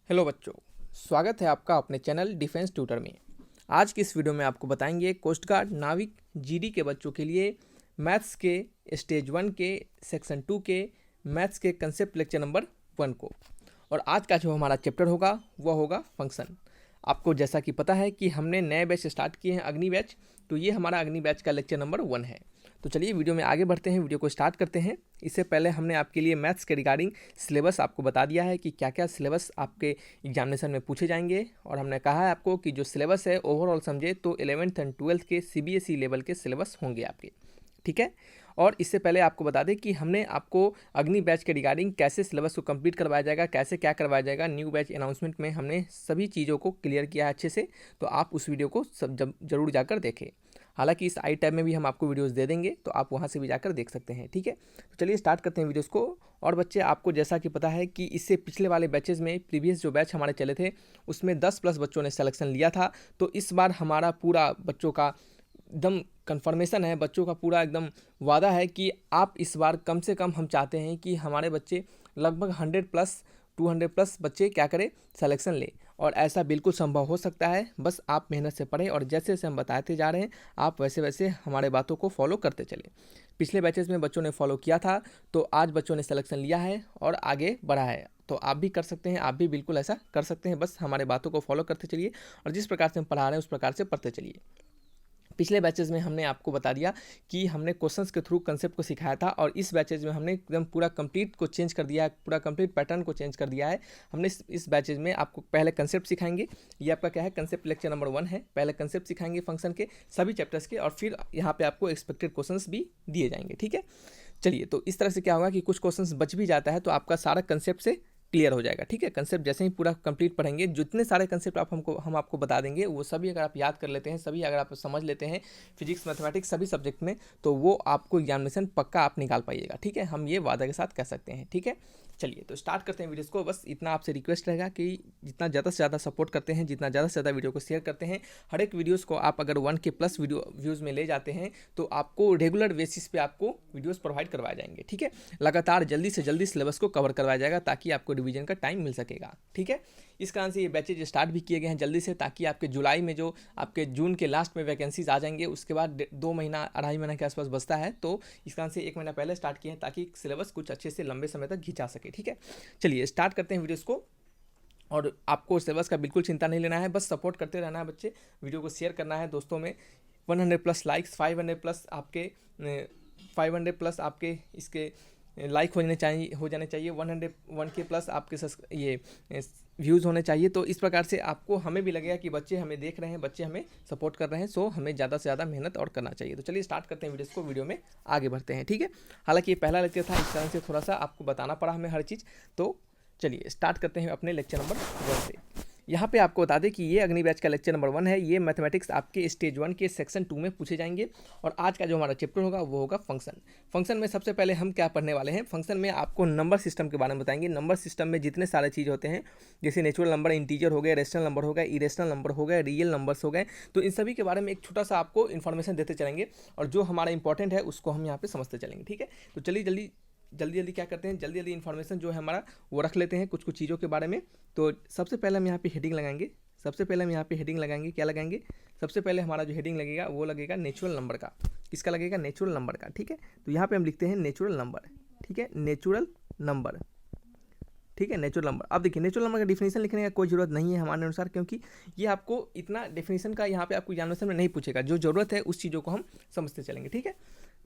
Hello बच्चों, स्वागत है आपका अपने चैनल डिफेंस ट्यूटर में। आज की इस वीडियो में आपको बताएंगे कोस्ट गार्ड, नाविक, जीडी के बच्चों के लिए मैथ्स के स्टेज 1 के सेक्शन 2 के मैथ्स के कंसेप्ट लेक्चर नंबर 1 को। और आज का जो हमारा चैप्टर होगा वह होगा फंक्शन। आपको जैसा कि पता है कि हमने नए बैच स्टार्ट किए हैं, अग्नि बैच, तो ये हमारा अग्नि बैच का लेक्चर नंबर 1 है। तो चलिए वीडियो में आगे बढ़ते हैं, वीडियो को स्टार्ट करते हैं। इससे पहले हमने आपके लिए मैथ्स के रिगार्डिंग सिलेबस आपको बता दिया है कि क्या क्या सिलेबस आपके एग्जामिनेशन में पूछे जाएंगे। और हमने कहा है आपको कि जो सिलेबस है ओवरऑल समझे तो 11th एंड 12th के सीबीएसई लेवल के सिलेबस होंगे आपके, ठीक है। और इससे पहले आपको बता दें कि हमने आपको अग्नि बैच के रिगार्डिंग कैसे सिलेबस को कंप्लीट करवाया जाएगा, कैसे क्या करवाया जाएगा, न्यू बैच अनाउंसमेंट में हमने सभी चीज़ों को क्लियर किया है अच्छे से। तो आप उस वीडियो को सब जरूर जाकर देखें। हालांकि इस आई टैब में भी हम आपको वीडियोस दे देंगे, तो आप वहां से भी जाकर देख सकते हैं, ठीक है। तो चलिए स्टार्ट करते हैं वीडियोस को। और बच्चे, आपको जैसा कि पता है कि इससे पिछले वाले बैचेज में प्रीवियस जो बैच हमारे चले थे उसमें 10+ बच्चों ने सिलेक्शन लिया था। तो इस बार हमारा पूरा बच्चों का एकदम कन्फर्मेशन है, बच्चों का पूरा एकदम वादा है कि आप इस बार कम से कम, हम चाहते हैं कि हमारे बच्चे लगभग 100+ 200+ बच्चे क्या करें, सिलेक्शन ले। और ऐसा बिल्कुल संभव हो सकता है, बस आप मेहनत से पढ़ें और जैसे जैसे हम बताते जा रहे हैं आप वैसे वैसे हमारे बातों को फॉलो करते चले। पिछले बैचेस में बच्चों ने फॉलो किया था, तो आज बच्चों ने सिलेक्शन लिया है और आगे बढ़ा है। तो आप भी कर सकते हैं, आप भी बिल्कुल ऐसा कर सकते हैं। बस हमारे बातों को फॉलो करते चलिए और जिस प्रकार से हम पढ़ा रहे हैं उस प्रकार से पढ़ते चलिए। पिछले बैचेज में हमने आपको बता दिया कि हमने क्वेश्चंस के थ्रू कंसेप्ट को सिखाया था, और इस बैचेज में हमने एकदम पूरा कंप्लीट को चेंज कर दिया है, पूरा कंप्लीट पैटर्न को चेंज कर दिया है। हमने इस बैचेज में आपको पहले कंसेप्ट सिखाएंगे। ये आपका क्या है, कंसेप्ट लेक्चर नंबर 1 है। पहले कंसेप्ट सिखाएंगे फंक्शन के सभी चैप्टर्स के, और फिर यहाँ पे आपको एक्सपेक्टेड क्वेश्चंस भी दिए जाएंगे, ठीक है। चलिए, तो इस तरह से क्या होगा कि कुछ क्वेश्चंस बच भी जाता है तो आपका सारा कंसेप्ट से क्लियर हो जाएगा, ठीक है। कंसेप्ट जैसे ही पूरा कंप्लीट पढ़ेंगे, जितने सारे कंसेप्ट हम आपको बता देंगे वो सभी अगर आप याद कर लेते हैं, सभी अगर आप समझ लेते हैं फिजिक्स मैथमेटिक्स सभी सब्जेक्ट में, तो वो आपको एग्जामिनेशन पक्का आप निकाल पाइएगा, ठीक है। हम ये वादा के साथ कह सकते हैं, ठीक है। चलिए, तो स्टार्ट करते हैं वीडियोस को। बस इतना आपसे रिक्वेस्ट रहेगा कि जितना ज़्यादा से ज़्यादा सपोर्ट करते हैं, जितना ज़्यादा से ज़्यादा वीडियो को शेयर करते हैं, हर एक वीडियोस को आप अगर 1K+ व्यूज़ में ले जाते हैं तो आपको रेगुलर बेसिस पे आपको वीडियोस प्रोवाइड करवाए जाएंगे, ठीक है। लगातार जल्दी से जल्दी सिलेबस को कवर करवाया जाएगा ताकि आपको रिवीजन का टाइम मिल सकेगा, ठीक है। इस कारण से ये बैचेज स्टार्ट भी किए गए हैं जल्दी से, ताकि आपके जुलाई में जो आपके जून के लास्ट में वैकेंसीज आ जाएंगे, उसके बाद 2 महीना 2.5 महीना के आसपास बचता है, तो इस कारण से 1 महीना पहले स्टार्ट किए हैं ताकि सिलेबस कुछ अच्छे से लंबे समय तक खिंचा सके, ठीक है। चलिए स्टार्ट करते हैं वीडियोस को। और आपको सिलेबस का बिल्कुल चिंता नहीं लेना है, बस सपोर्ट करते रहना है बच्चे, वीडियो को शेयर करना है दोस्तों में। 100+ लाइक्स, 500+ आपके 500+ आपके इसके लाइक हो जाने चाहिए 1K+ आपके ये व्यूज़ होने चाहिए। तो इस प्रकार से आपको, हमें भी लगेगा कि बच्चे हमें देख रहे हैं, बच्चे हमें सपोर्ट कर रहे हैं, सो हमें ज़्यादा से ज़्यादा मेहनत और करना चाहिए। तो चलिए स्टार्ट करते हैं वीडियोस को, वीडियो में आगे बढ़ते हैं, ठीक है। हालांकि ये पहला लेक्चर था, इस कारण से थोड़ा सा आपको बताना पड़ा हमें हर चीज़। तो चलिए स्टार्ट करते हैं अपने लेक्चर नंबर 1 से। यहाँ पे आपको बता दें कि ये अग्नि बैच का लेक्चर नंबर 1 है। ये मैथमेटिक्स आपके स्टेज 1 के सेक्शन 2 में पूछे जाएंगे। और आज का जो हमारा चैप्टर होगा वो होगा फंक्शन। फंक्शन में सबसे पहले हम क्या पढ़ने वाले हैं, फंक्शन में आपको नंबर सिस्टम के बारे में बताएंगे। नंबर सिस्टम में जितने सारे चीज़ होते हैं, जैसे नेचुरल नंबर, इंटीजर हो गए, रेशनल नंबर हो गए, इरेशनल नंबर हो गए, रियल नंबर्स हो गए, तो इन सभी के बारे में एक छोटा सा आपको इन्फॉर्मेशन देते चलेंगे, और जो हमारा इंपॉर्टेंट है उसको हम यहाँ पे समझते चलेंगे, ठीक है। तो चलिए जल्दी क्या करते हैं, जल्दी इन्फॉर्मेशन जो है हमारा वो रख लेते हैं कुछ चीज़ों के बारे में। तो सबसे पहले हम यहाँ पे हेडिंग लगाएंगे। क्या लगाएंगे, सबसे पहले हमारा जो हेडिंग लगेगा वो लगेगा नेचुरल नंबर का। किसका लगेगा, नेचुरल नंबर का, ठीक है। तो यहाँ पे हम लिखते हैं नेचुरल नंबर, ठीक है, नेचुरल नंबर, ठीक है, नेचुरल नंबर। अब देखिए, नेचुरल नंबर का डिफिनेशन लिखने का कोई ज़रूरत नहीं है हमारे अनुसार, क्योंकि ये आपको इतना डिफिनेशन का यहाँ पे आपको एग्जामिनेशन में नहीं पूछेगा। जो ज़रूरत है उस चीज़ों को हम समझते चलेंगे, ठीक है।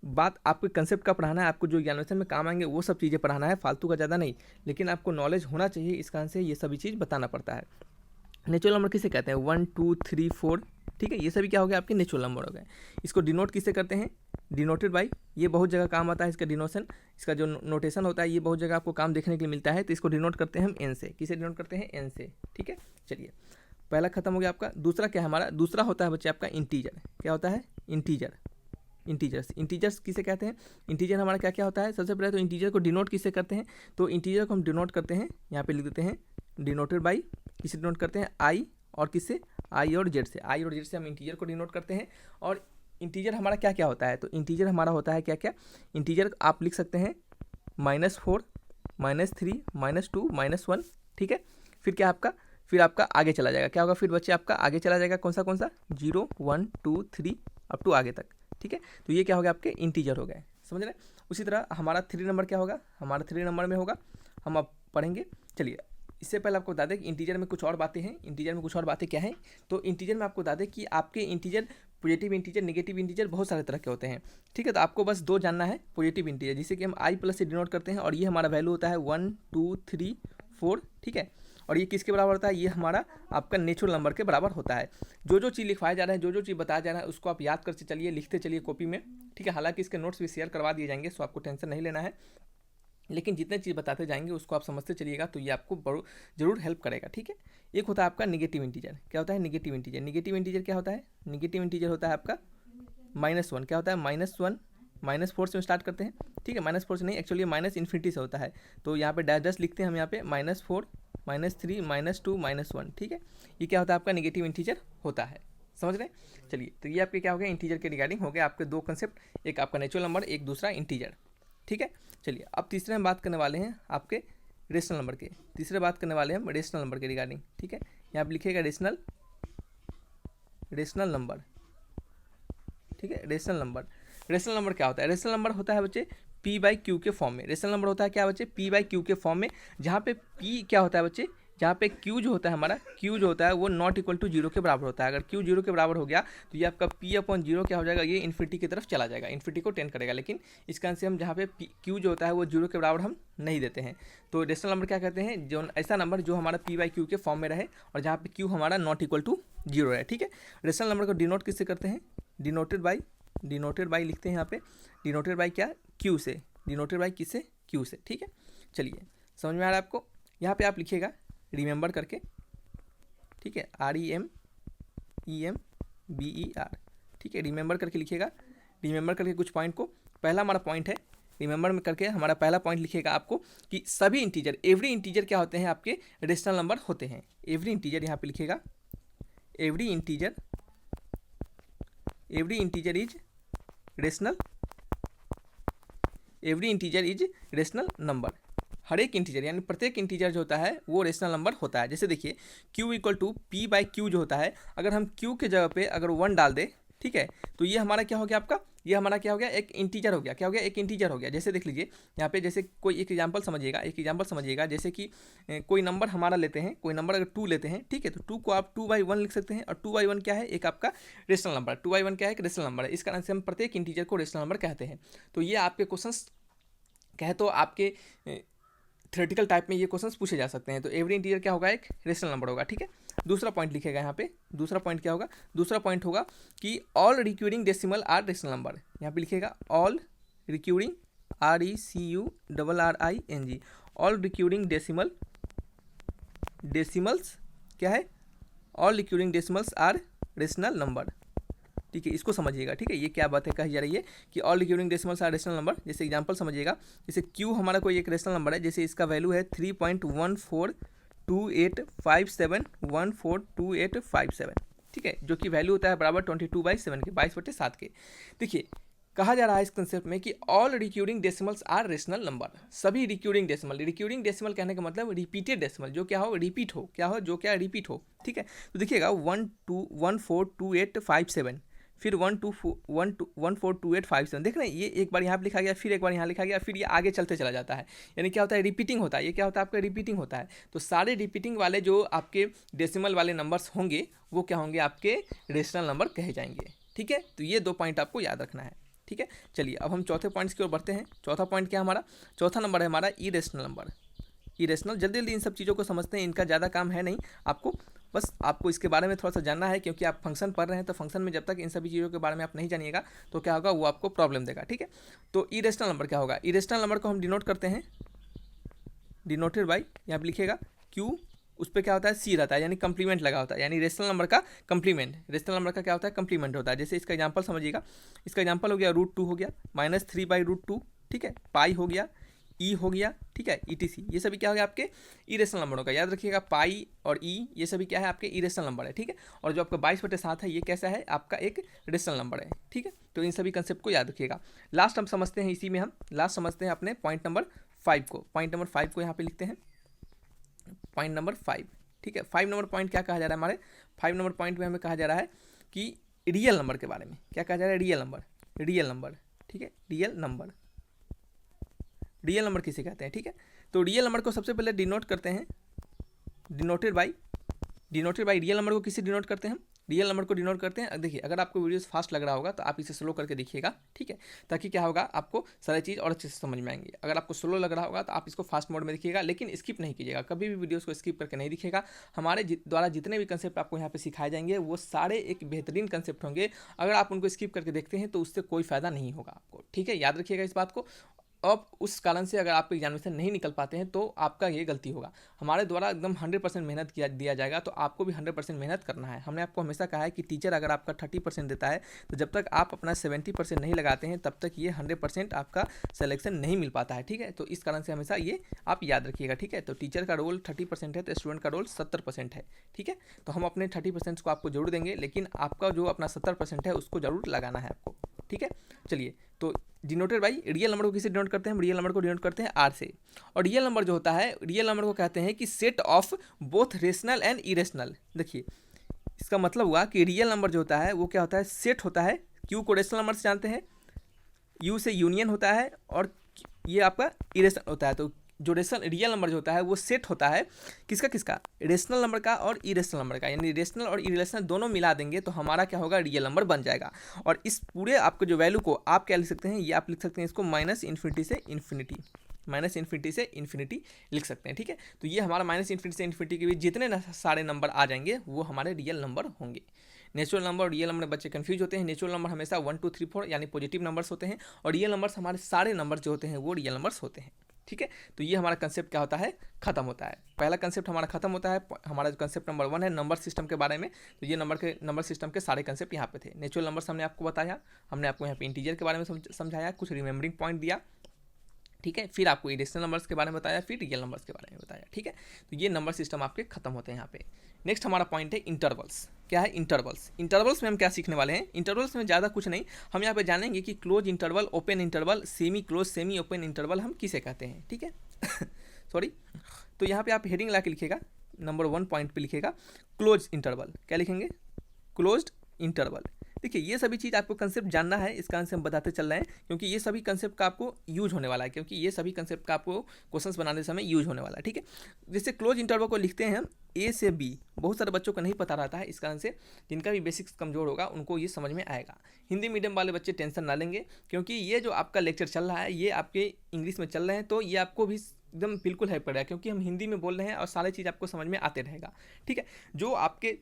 बात आपको कंसेप्ट का पढ़ाना है, आपको जो एग्जामिनेशन में काम आएंगे वो सब चीज़ें पढ़ाना है, फालतू का ज़्यादा नहीं, लेकिन आपको नॉलेज होना चाहिए, इस कारण से ये सभी चीज़ बताना पड़ता है। नेचुरल नंबर किसे कहते हैं, 1 2 3 4, ठीक है, ये सभी क्या हो गया, आपके नेचुरल नंबर हो गए। इसको डिनोट किससे करते हैं, डिनोटेड बाई, ये बहुत जगह काम आता है इसका डिनोशन, इसका जो नोटेशन होता है ये बहुत जगह आपको काम देखने के लिए मिलता है। तो इसको डिनोट करते हैं हम एन से। किसे डिनोट करते हैं, एन से, ठीक है। चलिए, पहला खत्म हो गया आपका। दूसरा क्या है हमारा, दूसरा होता है बच्चे आपका इंटीजर। क्या होता है, इंटीजर्स किसे कहते हैं, इंटीजर हमारा क्या क्या होता है। सबसे पहले तो इंटीजर को डिनोट किससे करते हैं, तो इंटीजर को हम डिनोट करते हैं, यहाँ पे लिख देते हैं डिनोटेड बाई, किसे डिनोट करते हैं, आई और किससे, आई और जेड से हम इंटीजर को डिनोट करते हैं। और इंटीजर हमारा क्या क्या होता है, तो इंटीजर हमारा होता है क्या क्या, इंटीजर आप लिख सकते हैं -4, -3, -2, -1, ठीक है। फिर क्या आपका, फिर आपका आगे चला जाएगा, क्या होगा फिर बच्चे आपका आगे चला जाएगा, कौन सा 0 1 2 3 अप टू आगे तक, ठीक है। तो ये क्या हो गया आपके इंटीजर हो गए, समझ रहे। उसी तरह हमारा 3 नंबर क्या होगा, हमारा 3 नंबर में होगा, हम अब पढ़ेंगे। चलिए इससे पहले आपको बता दें कि इंटीजर में कुछ और बातें हैं। इंटीजर में कुछ और बातें क्या हैं, तो इंटीजर में आपको बता दें कि आपके integer positive integer, negative integer बहुत सारे तरह के होते हैं, ठीक है। तो आपको बस 2 जानना है, पॉजिटिव इंटीजर जिसे कि हम आई प्लस से डिनोट करते हैं, और ये हमारा वैल्यू होता है 1 2 3 4, ठीक है। और ये किसके बराबर होता है, ये हमारा आपका नेचुरल नंबर के बराबर होता है। जो चीज़ लिखवाया जा रहा है, जो चीज़ बताया जा रहा है, उसको आप याद करते चलिए, लिखते चलिए कॉपी में, ठीक है। हालांकि इसके नोट्स भी शेयर करवा दिए जाएंगे, सो आपको टेंशन नहीं लेना है, लेकिन जितने चीज़ बताते जाएंगे उसको आप समझते चलिएगा, तो ये आपको जरूर हेल्प करेगा, ठीक है। एक होता है आपका नेगेटिव इंटीजर, क्या होता है नेगेटिव इंटीजर, नेगेटिव इंटीजर क्या होता है, नेगेटिव इंटीजर होता है आपका -1, क्या होता है -1, -4 से स्टार्ट करते हैं, ठीक है। -4 से नहीं, एक्चुअली माइनस इन्फिनिटी से होता है, तो यहाँ पे डैश लिखते हैं हम यहाँ पे -4 -3 -2 -1, ठीक है। ये क्या होता है आपका नेगेटिव इंटीजर होता है, समझ रहे हैं। चलिए तो ये आपके क्या हो गया, इंटीजर के रिगार्डिंग हो गया आपके 2 कंसेप्ट, एक आपका नेचुरल नंबर, एक दूसरा इंटीजर, ठीक है। चलिए अब तीसरे में बात करने वाले हैं आपके रेशनल नंबर के, तीसरे बात करने वाले हैं हम रेशनल नंबर के रिगार्डिंग, ठीक है। यहाँ पे लिखिएगा रेशनल नंबर, ठीक है। रेशनल नंबर क्या होता है, रेशनल नंबर होता है बच्चे P/Q के फॉर्म में। रेशनल नंबर होता है क्या बच्चे, P/Q के फॉर्म में, जहाँ पे P क्या होता है बच्चे, जहाँ पे Q जो होता है हमारा, Q जो होता है वो नॉट इक्वल टू 0 के बराबर होता है। अगर Q 0 के बराबर हो गया तो ये आपका P/0 क्या हो जाएगा, ये इन्फिनिटी की तरफ चला जाएगा, इन्फिनिटी को टेंड करेगा। लेकिन इसका आंसर हम जहाँ पे Q जो होता है वो 0 के बराबर हम नहीं देते हैं। तो रेशनल नंबर क्या कहते हैं, जो ऐसा नंबर जो हमारा P/Q के फॉर्म में रहे और जहाँ पे Q हमारा नॉट इक्वल टू 0 है, ठीक है। रेशनल नंबर को डिनोट किससे करते हैं, डिनोटेड बाई लिखते हैं यहाँ पे, डिनोटेड बाई क्या, Q से, डिनोटेड बाई किससे, Q से, ठीक है। चलिए समझ में आ रहा है आपको, यहाँ पे आप लिखिएगा रिमेंबर करके, ठीक है, REMEMBER, ठीक है, रिमेंबर करके लिखिएगा। रिमेंबर करके कुछ पॉइंट को, पहला हमारा पॉइंट है रिमेंबर में करके, हमारा पहला पॉइंट लिखिएगा आपको कि सभी इंटीजर, एवरी इंटीजर क्या होते हैं आपके रेशनल नंबर होते हैं। एवरी इंटीजर यहाँ पे लिखिएगा, every integer is rational, every integer is rational number. हर एक इंटीजर यानी प्रत्येक इंटीजर जो होता है वो रेशनल नंबर होता है। जैसे देखिए Q इक्वल टू P/Q जो होता है, अगर हम Q के जगह पे अगर 1 डाल दें, ठीक है, तो ये हमारा क्या हो गया आपका, ये हमारा क्या हो गया, एक इंटीजर हो गया, क्या हो गया, एक इंटीजर हो गया। जैसे देख लीजिए यहाँ पे, जैसे कोई एक एग्जांपल समझिएगा, जैसे कि कोई नंबर हमारा लेते हैं, कोई नंबर अगर 2 लेते हैं, ठीक है, तो 2 को आप 2/1 लिख सकते हैं, और 2/1 क्या है, एक आपका रेशनल नंबर, 2/1 क्या है, एक रेशनल नंबर है। इस कारण से हम प्रत्येक इंटीजर को रेशनल नंबर कहते हैं। तो ये आपके क्वेश्चन कहे तो आपके थ्योरेटिकल टाइप में ये क्वेश्चंस पूछे जा सकते हैं। तो एवरी इंटीजर क्या होगा, एक रेशनल नंबर होगा, ठीक है। दूसरा पॉइंट लिखेगा यहाँ पे, दूसरा पॉइंट क्या होगा, दूसरा पॉइंट होगा कि all recurring decimal are rational number. यहाँ पे लिखेगा all recurring, RECURRING, all recurring decimals क्या है, all recurring decimals are rational number, ठीक है। इसको समझिएगा, ठीक है, ये क्या बात है कही जा रही है कि all recurring decimals are rational number. जैसे एग्जांपल समझिएगा, जैसे Q हमारा कोई एक रेशनल नंबर है, जैसे इसका वैल्यू है 3.142857, ठीक है, जो कि वैल्यू होता है बराबर 22/7 के, 22/7 के। देखिए कहा जा रहा है इस कंसेप्ट में कि all recurring decimals are rational number, सभी रिक्यूरिंग डेसिमल कहने का मतलब रिपीटेड डेसिमल, जो क्या हो, रिपीट हो, क्या हो, जो क्या रिपीट हो, ठीक है। तो देखिएगा 142857, फिर 142857, देख रहे हैं, ये एक बार यहाँ पे लिखा गया, फिर एक बार यहाँ लिखा गया, फिर ये आगे चलते चला जाता है, यानी क्या होता है, रिपीटिंग होता है। ये क्या होता है आपका, रिपीटिंग होता है। तो सारे रिपीटिंग वाले जो आपके डेसिमल वाले नंबर्स होंगे वो क्या होंगे, आपके रेशनल नंबर कहे जाएंगे, ठीक है। तो ये 2 पॉइंट आपको याद रखना है, ठीक है। चलिए अब हम चौथे पॉइंट्स की ओर बढ़ते हैं। चौथा पॉइंट क्या हमारा, चौथा नंबर है हमारा इरेशनल नंबर। इरेशनल, जल्दी जल्दी इन सब चीज़ों को समझते हैं, इनका ज़्यादा काम है नहीं आपको, बस आपको इसके बारे में थोड़ा सा जानना है, क्योंकि आप फंक्शन पढ़ रहे हैं, तो फंक्शन में जब तक इन सभी चीज़ों के बारे में आप नहीं जानिएगा तो क्या होगा, वो आपको प्रॉब्लम देगा, ठीक है। तो इरेशनल नंबर क्या होगा, इरेशनल नंबर को हम डिनोट करते हैं, डिनोटेड बाई, यहाँ पे लिखिएगा Q, उस पर क्या होता है, C रहता है, यानी कंप्लीमेंट लगा होता है, यानी रेशनल नंबर का कंप्लीमेंट, रेशनल नंबर का क्या होता है, कंप्लीमेंट होता है। जैसे इसका एग्जांपल समझिएगा, इसका एग्जांपल हो गया √2 हो गया, -3/√2, ठीक है, पाई हो गया, E हो गया, ठीक है, ETC, ये सभी क्या हो गया आपके इरेशनल नंबरों का। याद रखिएगा पाई और E ये सभी क्या है, आपके इरेशनल नंबर है, ठीक है। और जो आपका 22/7 है ये कैसा है, आपका एक रेशनल नंबर है, ठीक है। तो इन सभी कंसेप्ट को याद रखिएगा। लास्ट हम समझते हैं, इसी में हम लास्ट समझते हैं अपने पॉइंट नंबर 5 को। पॉइंट नंबर 5 को यहाँ पे लिखते हैं, पॉइंट नंबर 5, ठीक है। 5 नंबर पॉइंट क्या कहा जा रहा है हमारे 5 नंबर पॉइंट में हमें कहा जा रहा है कि रियल नंबर के बारे में। क्या कहा जा रहा है? रियल नंबर, ठीक है। रियल नंबर किसे कहते हैं, ठीक है। तो रियल नंबर को सबसे पहले डिनोट करते हैं, डिनोटेड बाई रियल नंबर को किसे डिनोट करते हैं हम? रियल नंबर को डिनोट करते हैं। देखिए अगर आपको वीडियोस फास्ट लग रहा होगा तो आप इसे स्लो करके देखिएगा, ठीक है, ताकि क्या होगा आपको सारी चीज़ और अच्छे से समझ में आएंगी। अगर आपको स्लो लग रहा होगा तो आप इसको फास्ट मोड में देखिएगा, लेकिन स्किप नहीं कीजिएगा, कभी भी वीडियोस को स्किप करके नहीं दिखेगा। हमारे द्वारा जितने भी कंसेप्ट आपको यहाँ पे सिखाए जाएंगे वो सारे एक बेहतरीन कंसेप्ट होंगे। अगर आप उनको स्किप करके देखते हैं तो उससे कोई फ़ायदा नहीं होगा आपको, ठीक है, याद रखिएगा इस बात को। अब उस कारण से अगर आपके एग्जामिनेशन नहीं निकल पाते हैं तो आपका ये गलती होगा। हमारे द्वारा एकदम 100% मेहनत दिया जाएगा, तो आपको भी 100% मेहनत करना है। हमने आपको हमेशा कहा है कि टीचर अगर आपका 30% देता है तो जब तक आप अपना 70% नहीं लगाते हैं तब तक ये 100% आपका सिलेक्शन नहीं मिल पाता है, ठीक है। तो इस कारण से हमेशा ये आप याद रखिएगा, ठीक है। तो टीचर का रोल 30% है तो स्टूडेंट का रोल 70% है, ठीक है। तो हम अपने 30% को आपको जरूर देंगे, लेकिन आपका जो अपना 70% है उसको जरूर लगाना है आपको, ठीक है। चलिए, तो डिनोटेड बाई रियल नंबर को किसे डिनोट करते हैं? हम रियल नंबर को डिनोट करते हैं आर से। और रियल नंबर जो होता है, रियल नंबर को कहते हैं कि set of both rational and irrational. देखिए इसका मतलब हुआ कि रियल नंबर जो होता है वो क्या होता है? सेट होता है। क्यू को रेशनल नंबर से जानते हैं, यू से यूनियन होता है और ये आपका इरेशनल होता है। तो जो रियल नंबर जो होता है वो सेट होता है किसका? रेशनल नंबर का और इरेशनल नंबर का, यानी रेशनल और इरेशनल दोनों मिला देंगे तो हमारा क्या होगा? रियल नंबर बन जाएगा। और इस पूरे आपके जो वैल्यू को आप क्या लिख सकते हैं? ये आप लिख सकते हैं इसको माइनस इन्फिनिटी से इन्फिनिटी लिख सकते हैं, ठीक है। तो ये हमारा माइनस इन्फिनिटी से इन्फिनिटी के बीच जितने सारे नंबर आ जाएंगे वो हमारे रियल नंबर होंगे। नेचुरल नंबर और रियल नंबर बच्चे कंफ्यूज होते हैं। नेचुरल नंबर हमेशा 1 2 3 4 यानी पॉजिटिव नंबर्स होते हैं, और रियल नंबर्स हमारे सारे नंबर जो होते हैं वो रियल नंबर्स होते हैं, ठीक है। तो ये हमारा कंसेप्ट क्या होता है? खत्म होता है। पहला कंसेप्ट हमारा खत्म होता है। हमारा जो कंसेप्ट नंबर 1 है नंबर सिस्टम के बारे में, तो ये नंबर सिस्टम के सारे कंसेप्ट यहाँ पे थे। नेचुरल नंबर्स हमने आपको बताया, हमने आपको यहाँ पे इंटीजर के बारे में समझाया, कुछ रिमेंबरिंग पॉइंट दिया, ठीक है। फिर आपको इरेशनल नंबर्स के बारे में बताया, फिर रियल नंबर्स के बारे में बताया, ठीक है। तो ये नंबर सिस्टम आपके खत्म होते हैं यहाँ पे। नेक्स्ट हमारा पॉइंट है इंटरवल्स। क्या है? इंटरवल्स में हम क्या सीखने वाले हैं? इंटरवल्स में ज़्यादा कुछ नहीं, हम यहाँ पे जानेंगे कि close interval, open interval, semi close, semi open interval हम किसे कहते हैं, ठीक है। सॉरी, तो यहाँ पे आप हेडिंग ला के लिखिएगा, नंबर 1 पॉइंट पे लिखिएगा क्लोज इंटरवल। क्या लिखेंगे? Closed interval. देखिए ये सभी चीज़ आपको कंसेप्ट जानना है, इस कारण से हम बताते चल रहे हैं, क्योंकि ये सभी कंसेप्ट का आपको यूज होने वाला है, क्योंकि ये सभी कंसेप्ट का आपको क्वेश्चंस बनाने समय यूज होने वाला है, ठीक है। जैसे क्लोज इंटरवल को लिखते हैं हम ए से बी, बहुत सारे बच्चों को नहीं पता रहता है, इस कारण से जिनका भी बेसिक्स कमजोर होगा उनको ये समझ में आएगा। हिंदी मीडियम वाले बच्चे टेंशन ना लेंगे, क्योंकि ये जो आपका लेक्चर चल रहा है ये आपके इंग्लिश में चल रहे हैं, तो ये आपको भी एकदम बिल्कुल हेल्प करेगा, क्योंकि हम हिंदी में बोल रहे हैं और सारी चीज़ आपको समझ में आते रहेगा, ठीक है। जो आपके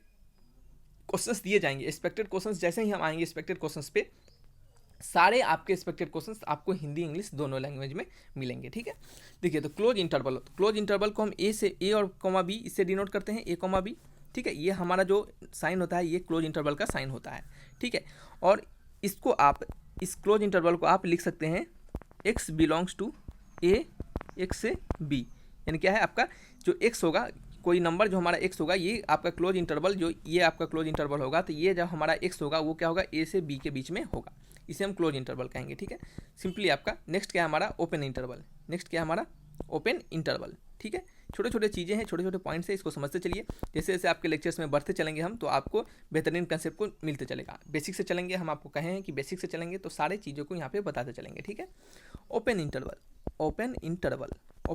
क्वेश्चंस दिए जाएंगे, एक्सपेक्टेड क्वेश्चंस, जैसे ही हम आएंगे एक्सपेक्टेड क्वेश्चंस पे, सारे आपके एक्सपेक्टेड क्वेश्चंस आपको हिंदी इंग्लिश दोनों लैंग्वेज में मिलेंगे, ठीक है। देखिए तो क्लोज इंटरवल को हम ए और कॉमा बी इससे डिनोट करते हैं, ए कॉमा बी, ठीक है। ये हमारा जो साइन होता है ये क्लोज इंटरवल का साइन होता है, ठीक है। और इसको आप, इस क्लोज इंटरवल को आप लिख सकते हैं x belongs to A, x से बी, यानी क्या है आपका जो एक्स होगा, कोई नंबर जो हमारा एक्स होगा, ये आपका क्लोज इंटरवल, जो ये आपका क्लोज इंटरवल होगा, तो ये जब हमारा एक्स होगा वो क्या होगा? ए से बी के बीच में होगा, इसे हम क्लोज इंटरवल कहेंगे, ठीक है। सिंपली आपका नेक्स्ट क्या है? हमारा ओपन इंटरवल, ठीक है। छोटे छोटे चीज़ें हैं, छोटे छोटे पॉइंट्स हैं, इसको समझते चलिए। जैसे जैसे आपके लेक्चर्स में बढ़ते चलेंगे हम, तो आपको बेहतरीन कंसेप्ट को मिलते चलेगा। बेसिक से चलेंगे, हम आपको कहे हैं कि बेसिक से चलेंगे तो सारे चीज़ों को यहाँ पे बताते चलेंगे, ठीक है। ओपन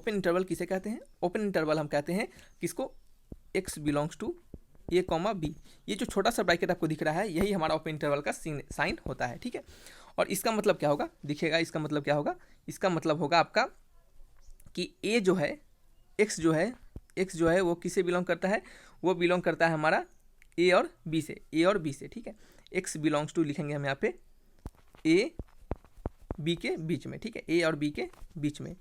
इंटरवल किसे कहते हैं? ओपन इंटरवल हम कहते हैं किसको? X belongs to a comma b, ये जो छोटा सा ब्रैकेट आपको दिख रहा है यही हमारा ओपन इंटरवल का साइन होता है, ठीक है। और इसका मतलब क्या होगा? दिखेगा, इसका मतलब क्या होगा? इसका मतलब होगा आपका कि ए जो है, एक्स जो है वो किसे बिलोंग करता है? वो बिलोंग करता है हमारा ए और बी से, ठीक है। एक्स बिलोंग्स टू लिखेंगे हम यहाँ पे ए बी के बीच में, ठीक है, ए और बी के बीच में।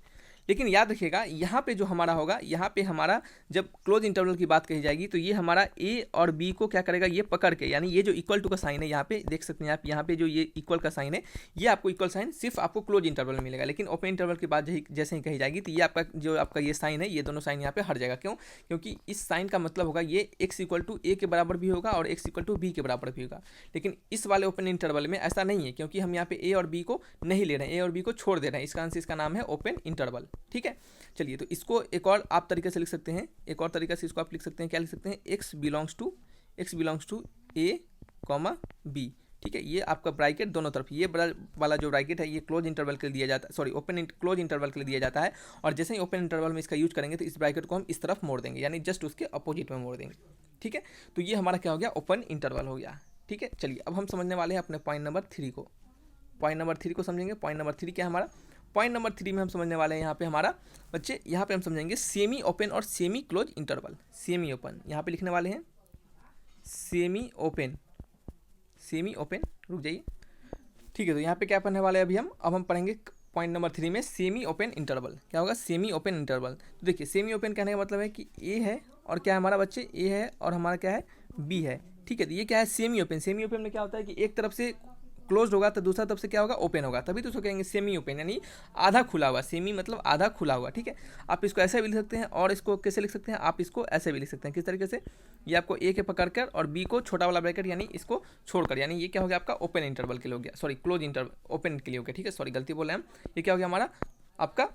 लेकिन याद रखिएगा यहाँ पे जो हमारा होगा, यहाँ पे हमारा जब क्लोज इंटरवल की बात कही जाएगी तो ये हमारा ए और बी को क्या करेगा? ये पकड़ के, यानी ये जो इक्वल टू का साइन है, यहाँ पे देख सकते हैं आप, यहाँ पे जो ये इक्वल का साइन है, ये आपको इक्वल साइन सिर्फ आपको क्लोज इंटरवल में मिलेगा। लेकिन ओपन इंटरवल की बात जैसे ही कही जाएगी तो ये आपका ये साइन है, ये दोनों साइन यहाँ पे हट जाएगा। क्यों? क्योंकि इस साइन का मतलब होगा ये एक्स इक्वल टू ए के बराबर भी होगा और एक्स इक्वल टू बी के बराबर भी होगा। लेकिन इस वाले ओपन इंटरवल में ऐसा नहीं है, क्योंकि हम यहाँ पे ए और बी को नहीं ले रहे हैं, ए और बी को छोड़ दे रहे हैं, इस कारण से इसका नाम है ओपन इंटरवल, ठीक है। चलिए, तो इसको एक और आप तरीके से लिख सकते हैं, एक और तरीके से इसको आप लिख सकते हैं, क्या लिख सकते हैं, x belongs to a comma b. ठीक है, ये आपका ब्रैकेट दोनों तरफ, ये बड़ा वाला जो ब्रैकेट है ये क्लोज इंटरवल के लिए दिया जाता है, सॉरी क्लोज इंटरवल के लिए दिया जाता है, और जैसे ही ओपन इंटरवल में इसका यूज करेंगे तो इस ब्रैकेट को हम इस तरफ मोड़ देंगे, यानी जस्ट उसके अपोजिट में मोड़ देंगे। ठीक है, तो ये हमारा क्या हो गया, ओपन इंटरवल हो गया। ठीक है, चलिए अब हम समझने वाले हैं अपने पॉइंट नंबर 3 को। पॉइंट नंबर 3 को समझेंगे। पॉइंट नंबर 3 क्या है हमारा, पॉइंट नंबर 3 में हम समझने वाले हैं यहाँ पे हमारा बच्चे, यहाँ पे हम समझेंगे सेमी ओपन और semi close interval. Semi open यहाँ पे लिखने वाले हैं, सेमी ओपन, रुक जाइए। ठीक है, तो यहाँ पे क्या पढ़ने वाले हैं अभी हम, अब हम पढ़ेंगे पॉइंट नंबर 3 में सेमी ओपन इंटरवल। क्या होगा, सेमी ओपन इंटरवल। तो देखिए, सेमी ओपन कहने का मतलब है कि ए है और क्या है हमारा बच्चे, ए है और हमारा क्या है, बी है। ठीक है, तो ये क्या है, सेमी ओपन। सेमी ओपन में क्या होता है कि एक तरफ से क्लोज होगा तो दूसरा तरफ से क्या होगा, ओपन होगा, तभी तो उसको कहेंगे सेमी ओपन, यानी आधा खुला हुआ। सेमी मतलब आधा खुला हुआ। ठीक है, आप इसको ऐसे भी लिख सकते हैं और इसको कैसे लिख सकते हैं, आप इसको ऐसे भी लिख सकते हैं। किस तरीके से, ये आपको ए के पकड़कर और बी को छोटा वाला ब्रैकेट यानी इसको छोड़कर, यानी ये क्या हो गया आपका ओपन इंटरवल के लिए हो गया, सॉरी क्लोज इंटरवल, ओपन के लिए हो गया। ठीक है, सॉरी गलती बोले हम, ये क्या हो गया हमारा आपका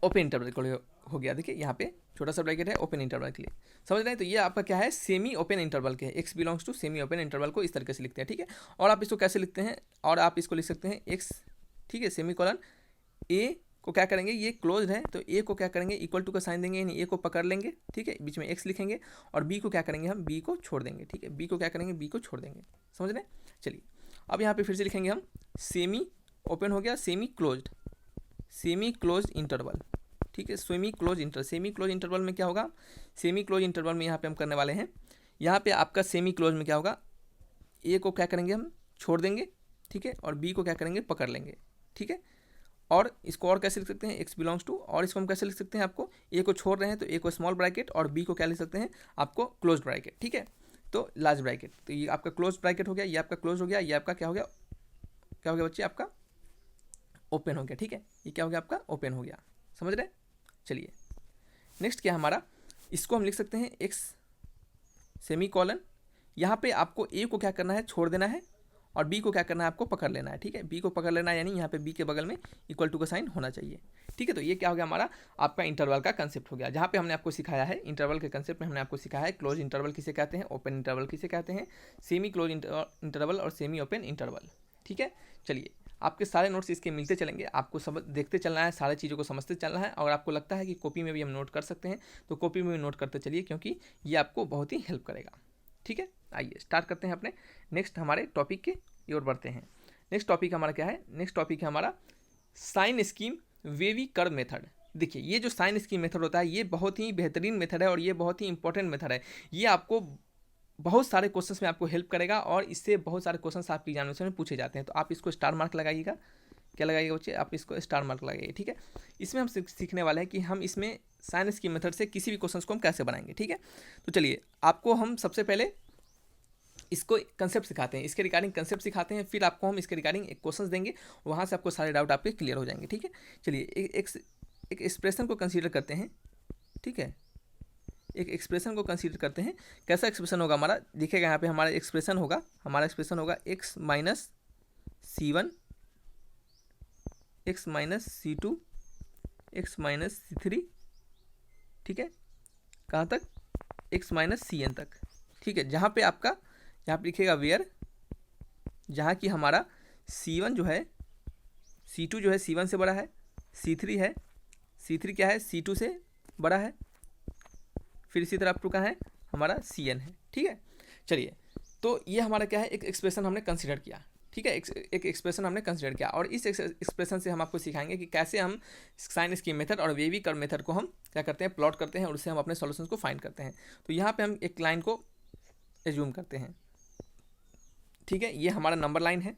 ओपन इंटरवल के लिए हो गया। देखिए यहाँ पे छोटा सा ब्रैकेट है ओपन इंटरवल के लिए, समझ रहे हैं। तो ये आपका क्या है, सेमी ओपन इंटरवल के, x belongs to semi open interval को इस तरीके से लिखते हैं। ठीक है, और आप इसको कैसे लिखते हैं, और आप इसको लिख सकते हैं एक्स, ठीक है, सेमी कॉलन ए को क्या करेंगे, ये क्लोज है तो ए को क्या करेंगे, इक्वल टू का साइन देंगे, यानी ए को पकड़ लेंगे। ठीक है, बीच में एक्स लिखेंगे, और बी को क्या करेंगे हम, बी को छोड़ देंगे। ठीक है, बी को क्या करेंगे, बी को छोड़ देंगे, समझ रहे हैं। चलिए, अब यहाँ पे फिर से लिखेंगे हम, सेमी ओपन हो गया, सेमी क्लोज इंटरवल। ठीक है, सेमी क्लोज इंटरवल में क्या होगा, सेमी क्लोज इंटरवल में यहाँ पे हम करने वाले हैं, यहाँ पे आपका सेमी क्लोज में क्या होगा, ए को क्या करेंगे हम छोड़ देंगे। ठीक है, और बी को क्या करेंगे, पकड़ लेंगे। ठीक है, और इसको और कैसे लिख सकते हैं, एक्स बिलोंग्स टू, और इसको हम कैसे लिख सकते हैं, आपको ए को छोड़ रहे हैं तो ए को स्मॉल ब्रैकेट और बी को क्या लिख सकते हैं, आपको क्लोज ब्रैकेट। ठीक है, तो लार्ज ब्रैकेट, तो ये आपका क्लोज ब्रैकेट हो गया, ये आपका क्लोज हो गया, ये आपका क्या हो गया बच्चे, आपका ओपन हो गया। ठीक है, ये क्या हो गया आपका ओपन हो गया, समझ रहे हैं। चलिए, नेक्स्ट क्या हमारा, इसको हम लिख सकते हैं एक्स सेमी कॉलन, यहाँ पे आपको ए को क्या करना है, छोड़ देना है, और बी को क्या करना है, आपको पकड़ लेना है। ठीक है, बी को पकड़ लेना है, यानी यहाँ पे बी के बगल में इक्वल टू का साइन होना चाहिए। ठीक है, तो ये क्या हो गया हमारा आपका इंटरवल का कंसेप्ट हो गया, जहाँ पे हमने आपको सिखाया है, इंटरवल के कंसेप्ट में हमने आपको सिखाया है क्लोज इंटरवल किसे कहते हैं, ओपन इंटरवल किसे कहते हैं, सेमी क्लोज इंटरवल और सेमी ओपन इंटरवल। ठीक है, चलिए, आपके सारे नोट्स इसके मिलते चलेंगे, आपको सब देखते चलना है, सारी चीज़ों को समझते चलना है, और आपको लगता है कि कॉपी में भी हम नोट कर सकते हैं तो कॉपी में भी नोट करते चलिए, क्योंकि ये आपको बहुत ही हेल्प करेगा। ठीक है, आइए स्टार्ट करते हैं अपने नेक्स्ट हमारे टॉपिक की ओर बढ़ते हैं। नेक्स्ट टॉपिक हमारा क्या है, नेक्स्ट टॉपिक है हमारा sign scheme wavy curve method. देखिए, ये जो साइन स्कीम मेथड होता है ये बहुत ही बेहतरीन मेथड है और ये बहुत ही इंपॉर्टेंट मेथड है। ये आपको बहुत सारे क्वेश्चंस में आपको हेल्प करेगा और इससे बहुत सारे क्वेश्चंस आपकी एग्जामिनेशन में पूछे जाते हैं, तो आप इसको स्टार मार्क लगाइएगा। क्या लगाइएगा बच्चे, आप इसको स्टार मार्क लगाइए। ठीक है, इसमें हम सीखने वाले हैं कि हम इसमें साइन स्कीम मेथड से किसी भी क्वेश्चंस को हम कैसे बनाएंगे। ठीक है, तो चलिए, आपको हम सबसे पहले इसको कंसेप्ट सिखाते हैं, इसके रिगार्डिंग कंसेप्ट सिखाते हैं, फिर आपको हम इसके रिगार्डिंग एक क्वेश्चंस देंगे, वहाँ से आपको सारे डाउट आपके क्लियर हो जाएंगे। ठीक है, चलिए, एक एक्सप्रेशन को कंसीडर करते हैं। ठीक है, एक एक्सप्रेशन को कंसीडर करते हैं। कैसा एक्सप्रेशन होगा हमारा, दिखेगा यहाँ पे हमारा एक्सप्रेशन होगा x minus C1, x minus C2, x minus C3। ठीक है, कहाँ तक, एक्स माइनस CN तक। ठीक है, जहाँ पे आपका यहाँ पे लिखेगा वेयर, जहाँ की हमारा C1 जो है, C2 जो है C1 से बड़ा है, C3 है, C3 क्या है, C2 से बड़ा है, फिर इसी तरह अप टू का है हमारा CN है। ठीक है, चलिए, तो ये हमारा क्या है, एक एक्सप्रेशन हमने कंसीडर किया। ठीक है, एक एक्सप्रेशन हमने कंसीडर किया, और इस एक्सप्रेशन से हम आपको सिखाएंगे कि कैसे हम साइन स्कीम मेथड और वेवी कर्व मेथड को हम क्या करते हैं, प्लॉट करते हैं, और उससे हम अपने सॉल्यूशंस को फाइंड करते हैं। तो यहाँ पे हम एक लाइन को एज्यूम करते हैं। ठीक है, ये हमारा नंबर लाइन है,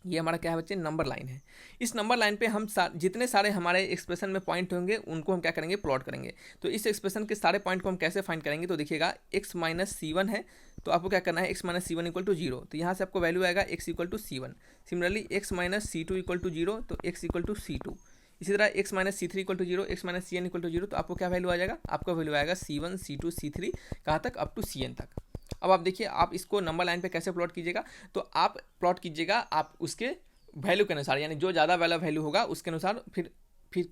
ये हमारा क्या है बच्चे, नंबर लाइन है। इस नंबर लाइन पे हम जितने सारे हमारे एक्सप्रेशन में पॉइंट होंगे उनको हम क्या करेंगे, प्लॉट करेंगे। तो इस एक्सप्रेशन के सारे पॉइंट को हम कैसे फाइंड करेंगे, तो देखिएगा x माइनस C1 है, तो आपको क्या करना है, x minus C1 equal to 0, तो यहाँ से आपको वैल्यू आएगा x equal to C1। Similarly x minus C2 equal to 0, तो x इक्वल टू C2। इसी तरह x minus C3 equal to 0, x minus CN equal to 0, तो आपको क्या वैल्यू आ जाएगा, आपका वैल्यू आएगा C1, C2, C3, कहाँ तक, अप टू CN तक। अब आप देखिए, आप इसको नंबर लाइन पे कैसे प्लॉट कीजिएगा, तो आप प्लॉट कीजिएगा आप उसके वैल्यू के अनुसार, यानी जो ज़्यादा वाला वैल्यू होगा उसके अनुसार फिर फिर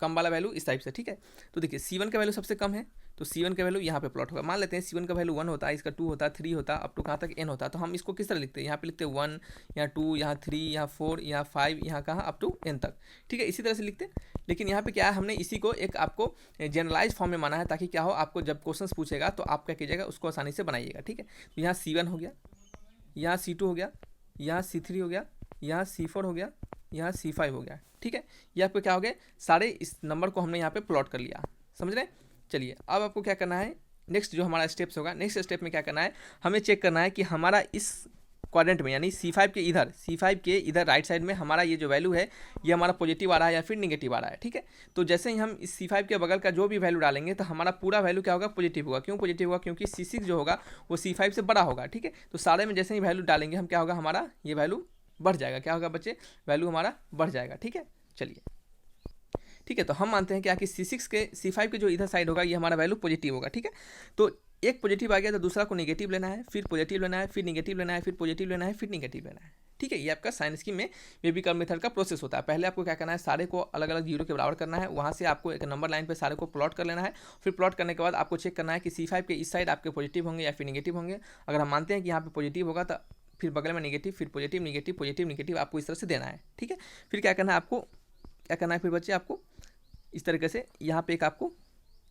कम वाला वैल्यू इस टाइप से, ठीक है। तो देखिए C1 का वैल्यू सबसे कम है, तो C1 का वैल्यू यहाँ पे प्लॉट होगा। मान लेते हैं C1 का वैल्यू 1 होता है, इसका 2 होता है, 3 होता है, अप टू कहाँ तक n होता है। तो हम इसको किस तरह लिखते हैं, यहाँ पे लिखते हैं 1, यहाँ 2, यहाँ 3, यहाँ 4, यहाँ 5, यहाँ कहाँ अप टू n तक, ठीक है, इसी तरह से लिखते हैं। लेकिन यहाँ पे क्या है, हमने इसी को एक आपको जनरलाइज फॉर्म में माना है, ताकि क्या हो, आपको जब क्वेश्चन पूछेगा तो आप क्या कीजिएगा, उसको आसानी से बनाइएगा, ठीक है। तो यहाँ C1 हो गया, यहाँ C2 हो गया, यहाँ C3 हो गया, यहाँ C4 हो गया, यहाँ C5 हो गया, ठीक है। ये आपको क्या हो गया, सारे इस नंबर को हमने यहाँ पे प्लॉट कर लिया, समझ रहे हैं। चलिए अब आपको क्या करना है, नेक्स्ट जो हमारा स्टेप्स होगा, नेक्स्ट स्टेप में क्या करना है, हमें चेक करना है कि हमारा इस क्वाड्रेंट में यानी C5 के इधर राइट साइड में हमारा ये जो वैल्यू है ये हमारा पॉजिटिव आ रहा है या फिर निगेटिव आ रहा है, ठीक है। तो जैसे ही हम इस C5 के बगल का जो भी वैल्यू डालेंगे तो हमारा पूरा वैल्यू क्या होगा, पॉजिटिव होगा। क्यों पॉजिटिव होगा, क्योंकि C6 जो होगा वो C5 से बड़ा होगा, ठीक है। तो सारे में जैसे ही वैल्यू डालेंगे हम क्या होगा, हमारा ये वैल्यू बढ़ जाएगा, क्या होगा बच्चे, वैल्यू हमारा बढ़ जाएगा, ठीक है। चलिए ठीक है, तो हम मानते हैं क्या कि C5 के जो इधर साइड होगा ये हमारा वैल्यू पॉजिटिव होगा, ठीक है। तो एक पॉजिटिव आ गया तो दूसरा को नेगेटिव लेना है, फिर पॉजिटिव लेना है, फिर नेगेटिव लेना है, फिर पॉजिटिव लेना है, फिर नेगेटिव लेना है, ठीक है। ये आपका साइन स्कीम में बेबी कर्व मेथड का प्रोसेस होता है। पहले आपको क्या करना है, सारे को अलग अलग जीरो के बराबर करना है, वहाँ से आपको एक नंबर लाइन पे सारे को प्लॉट कर लेना है। फिर प्लॉट करने के बाद आपको चेक करना है कि C5 के इस साइड आपके पॉजिटिव होंगे या फिर नेगेटिव होंगे। अगर हम मानते हैं कि यहाँ पे पॉजिटिव होगा तो फिर बगल में नेगेटिव, फिर पॉजिटिव नेगेटिव पॉजिटिव नेगेटिव, आपको इस तरह से देना है, ठीक है। फिर क्या करना है, आपको क्या करना है फिर बच्चे, आपको इस तरीके से यहाँ पे एक आपको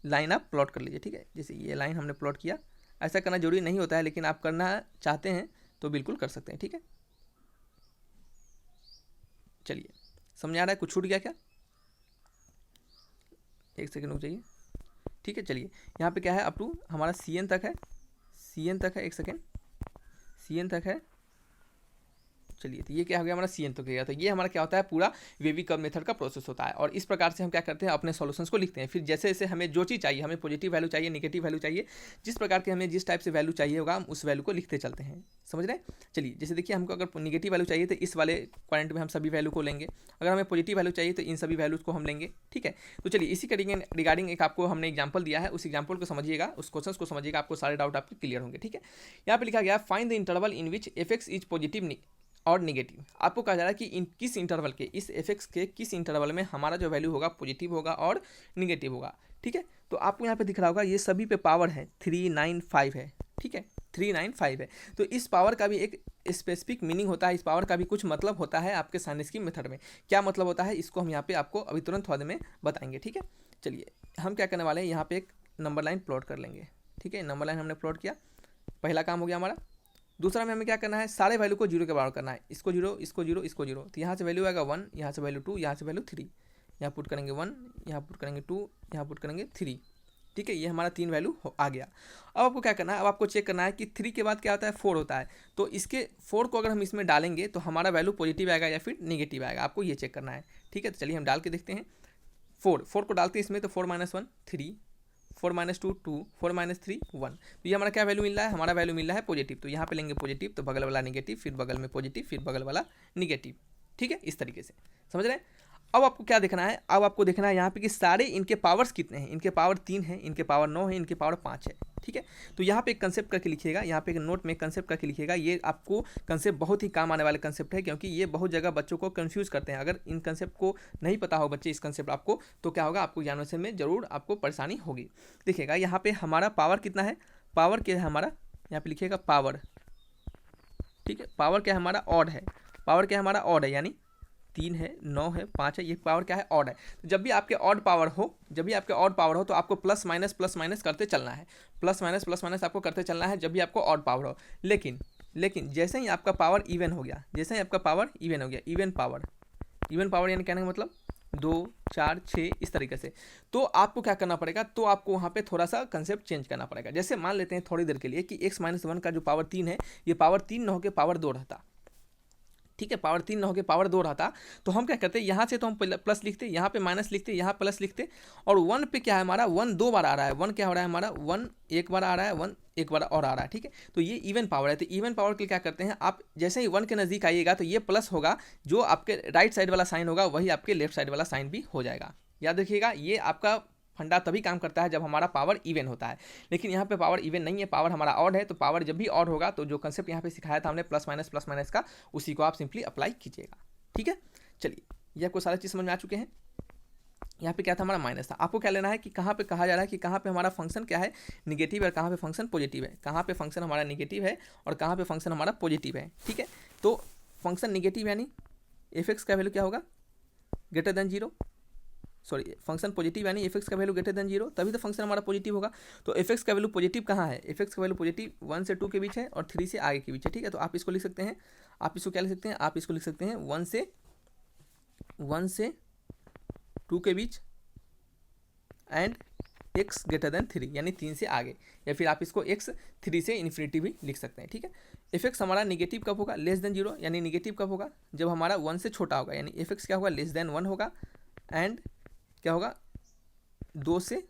लाइन आप प्लॉट कर लीजिए, ठीक है। जैसे ये लाइन हमने प्लॉट किया, ऐसा करना जरूरी नहीं होता है, लेकिन आप करना चाहते हैं तो बिल्कुल कर सकते हैं, ठीक है। चलिए समझ आ रहा है, कुछ छूट गया क्या, एक सेकंड रुक जाइए, ठीक है। चलिए यहाँ पे क्या है, अप टू हमारा CN तक है, CN तक है, एक सेकेंड, CN तक है। चलिए तो ये क्या हो गया, हमारा CN तो गया। तो ये हमारा क्या होता है, पूरा वेवी कर्व मेथड का प्रोसेस होता है। और इस प्रकार से हम क्या करते हैं, अपने सॉल्यूशंस को लिखते हैं। फिर जैसे जैसे हमें जो चीज़ चाहिए, हमें पॉजिटिव वैल्यू चाहिए, नेगेटिव वैल्यू चाहिए, जिस प्रकार के हमें जिस टाइप से वैल्यू चाहिए होगा हम उस वैल्यू को लिखते चलते हैं, समझ रहे हैं। चलिए जैसे देखिए, हमको अगर नेगेटिव वैल्यू चाहिए तो इस वाले क्वाड्रेंट में हम सभी वैल्यू को लेंगे, अगर हमें पॉजिटिव वैल्यू चाहिए तो इन सभी वैल्यूज को हम लेंगे, ठीक है। तो चलिए इसी रिगार्डिंग एक आपको हमने एग्जाम्पल दिया है, उस एग्जाम्पल को समझिएगा, उस क्वेश्चन को समझिएगा, आपको सारे डाउट आपके क्लियर होंगे, ठीक है। यहाँ पे लिखा गया, find the interval in which fx is positive और निगेटिव। आपको कहा जा रहा है कि इन किस इंटरवल के, इस fx के किस इंटरवल में हमारा जो वैल्यू होगा पॉजिटिव होगा और निगेटिव होगा, ठीक है। तो आपको यहाँ पे दिख रहा होगा ये सभी पे पावर है 395 है, ठीक है, 395 है। तो इस पावर का भी एक स्पेसिफिक मीनिंग होता है, इस पावर का भी कुछ मतलब होता है आपके साइन स्कीम मेथड में। क्या मतलब होता है, इसको हम यहाँ पे आपको अभी तुरंत थोड़ी देर में बताएंगे, ठीक है। चलिए हम क्या करने वाले हैं, यहाँ पे एक नंबर लाइन प्लॉट कर लेंगे, ठीक है। नंबर लाइन हमने प्लॉट किया, पहला काम हो गया हमारा। दूसरा में हमें क्या करना है, सारे वैल्यू को जीरो के बराबर करना है, इसको जीरो, इसको जीरो, इसको जीरो। तो यहाँ से वैल्यू आएगा 1, यहाँ से वैल्यू 2, यहाँ से वैल्यू 3, यहाँ पुट करेंगे 1, यहाँ पुट करेंगे 2, यहाँ पुट करेंगे 3, ठीक है। ये हमारा 3 वैल्यू आ गया। अब आपको क्या करना है, अब आपको चेक करना है कि 3 के बाद क्या होता है, 4 होता है। तो इसके 4 को अगर हम इसमें डालेंगे तो हमारा वैल्यू पॉजिटिव आएगा या फिर निगेटिव आएगा, आपको ये चेक करना है, ठीक है। तो चलिए हम डाल के देखते हैं। 4 को डालते हैं इसमें, तो 4 - 1 3, 4 - 2 2, 4 - 3 1। तो ये हमारा क्या वैल्यू मिल रहा है, हमारा वैल्यू मिल रहा है पॉजिटिव। तो यहाँ पे लेंगे पॉजिटिव, तो बगल वाला निगेटिव, फिर बगल में पॉजिटिव, फिर बगल वाला निगेटिव, ठीक है, इस तरीके से, समझ रहे हैं। अब आपको क्या देखना है, अब आपको देखना है यहाँ पे कि सारे इनके पावर्स कितने हैं। इनके पावर 3 है, इनके पावर 9 है, इनके पावर 5 है, ठीक है। तो यहाँ पे एक कंसेप्ट करके लिखिएगा, यहाँ पे एक नोट में कंसेप्ट करके लिखिएगा। ये आपको कंसेप्ट बहुत ही काम आने वाले कंसेप्ट है, क्योंकि ये बहुत जगह बच्चों को कंफ्यूज करते हैं। अगर इन कंसेप्ट को नहीं पता हो बच्चे, इस कंसेप्ट आपको, तो क्या होगा, आपको एग्जामिनेशन में जरूर आपको परेशानी होगी। देखिएगा यहाँ पे हमारा पावर कितना है, पावर क्या है हमारा, यहाँ पे लिखिएगा पावर, ठीक है। पावर क्या है हमारा, ऑड है, पावर क्या है हमारा, ऑड है, यानी 3 है, 9 है, 5 है, ये पावर क्या है, ऑड है। तो जब भी आपके ऑड पावर हो, जब भी आपके ऑड पावर हो तो आपको प्लस माइनस करते चलना है, प्लस माइनस आपको करते चलना है जब भी आपको ऑड पावर हो। लेकिन जैसे ही आपका पावर इवन हो गया, जैसे ही आपका पावर इवन हो गया, इवन पावर यानी कहने का मतलब 2 4 6 इस तरीके से, तो आपको क्या करना पड़ेगा, तो आपको वहाँ पे थोड़ा सा कंसेप्ट चेंज करना पड़ेगा। जैसे मान लेते हैं थोड़ी देर के लिए कि x - 1 का जो पावर 3 है, ये पावर 3 न होकर पावर 2 रहता, ठीक है, पावर 3 न होकर पावर 2 रहता। तो हम क्या करते हैं, यहाँ से तो हम प्लस लिखते, यहाँ पे माइनस लिखते, यहाँ प्लस लिखते, और 1 पे क्या है हमारा, 1 2 बार आ रहा है, 1 क्या हो रहा है हमारा, 1 एक बार आ रहा है, 1 एक बार और आ रहा है, ठीक है। तो ये इवन पावर है। तो इवन पावर के लिए क्या करते हैं, आप जैसे ही 1 के नज़दीक आइएगा तो ये प्लस होगा, जो आपके राइट साइड वाला साइन होगा वही आपके लेफ्ट साइड वाला साइन भी हो जाएगा। याद रखिएगा, ये आपका फंडा तभी काम करता है जब हमारा पावर इवन होता है। लेकिन यहाँ पे पावर इवन नहीं है, पावर हमारा ऑड है। तो पावर जब भी ऑड होगा तो जो कंसेप्ट यहाँ पे सिखाया था हमने प्लस माइनस का, उसी को आप सिंपली अप्लाई कीजिएगा, ठीक है। चलिए ये आपको सारी चीज़ समझ में आ चुके हैं। यहाँ पे क्या था हमारा माइनस था। आपको क्या लेना है कि कहाँ पे कहा जा रहा है कि कहाँ पे हमारा फंक्शन क्या है, निगेटिव है, कहाँ पे फंक्शन पॉजिटिव है, कहाँ पे फंक्शन हमारा निगेटिव है और कहाँ पे फंक्शन हमारा पॉजिटिव है। ठीक है, तो फंक्शन निगेटिव यानी एफ एक्स का वैल्यू क्या होगा, greater than zero, sorry function positive यानी एफ एक्स का वैल्यू ग्रेटर देन जीरो, तभी तो फंक्शन हमारा पॉजिटिव होगा। तो एफ एक्स का वैल्यू पॉजिटिव कहाँ है, एफ एक्स का वैल्यू पॉजिटिव 1 से 2 के बीच है और 3 से आगे के बीच है। ठीक है, तो आप इसको लिख सकते हैं, आप इसको क्या लिख सकते हैं, आप इसको लिख सकते हैं 1 से 2 के बीच एंड x ग्रेटर देन 3 यानी 3 से आगे, या फिर आप इसको x 3 से इन्फिनिटी भी लिख सकते हैं। ठीक है, एफ एक्स हमारा निगेटिव कब होगा, लेस देन जीरो, यानी निगेटिव कब होगा, जब हमारा 1 से छोटा होगा, यानी एफ एक्स क्या होगा, लेस देन 1 होगा एंड क्या होगा, 2 से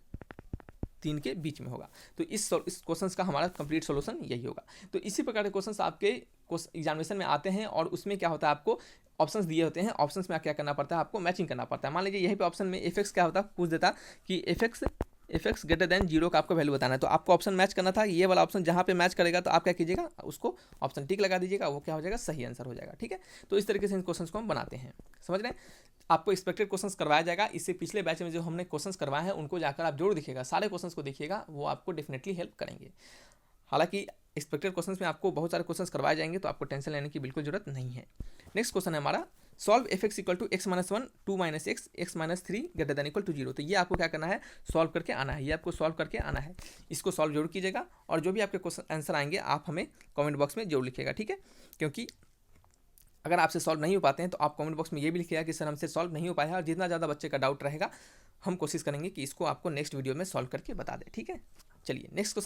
3 के बीच में होगा। तो इस क्वेश्चन का हमारा कंप्लीट सॉल्यूशन यही होगा। तो इसी प्रकार के क्वेश्चन आपके एग्जामिनेशन में आते हैं और उसमें क्या होता है, आपको ऑप्शंस दिए होते हैं, ऑप्शंस में क्या करना पड़ता है, आपको मैचिंग करना पड़ता है। मान लीजिए यहीं पे ऑप्शन में एफ एक्स क्या होता है, पूछ देता कि F x greater than zero का आपको वैल्यू बताना है, तो आपको ऑप्शन मैच करना था, ये वाला ऑप्शन जहाँ पे मैच करेगा तो आप क्या कीजिएगा, उसको ऑप्शन टिक लगा दीजिएगा, वो क्या हो जाएगा, सही आंसर हो जाएगा। ठीक है, तो इस तरीके से इन क्वेश्चंस को हम बनाते हैं, समझ रहे हैं। आपको एक्सपेक्टेड क्वेश्चंस करवाया जाएगा, इससे पिछले बैच में जो हमने क्वेश्चंस करवाए हैं उनको जाकर आप जरूर देखिएगा, सारे क्वेश्चंस को देखिएगा, वो आपको डेफिनेटली हेल्प करेंगे। हालांकि एक्सपेक्टेड क्वेश्चंस में आपको बहुत सारे क्वेश्चंस करवाए जाएंगे, तो आपको टेंशन लेने की बिल्कुल जरूरत नहीं है। नेक्स्ट क्वेश्चन है हमारा, solve f x equal to x minus 1 2 minus x minus 3 greater than equal to zero. तो ये आपको क्या करना है, सॉल्व करके आना है, ये आपको सॉल्व करके आना है, इसको सॉल्व जरूर कीजिएगा और जो भी आपके क्वेश्चन आंसर आएंगे आप हमें कमेंट बॉक्स में जरूर लिखिएगा। ठीक है, क्योंकि अगर आपसे सॉल्व नहीं हो पाते हैं तो आप कमेंट बॉक्स में ये भी लिखिएगा कि सर हमसे सॉल्व नहीं हो पाया है, और जितना ज़्यादा बच्चे का डाउट रहेगा हम कोशिश करेंगे कि इसको आपको नेक्स्ट वीडियो में सॉल्व करके बता दें। ठीक है, चलिए नेक्स्ट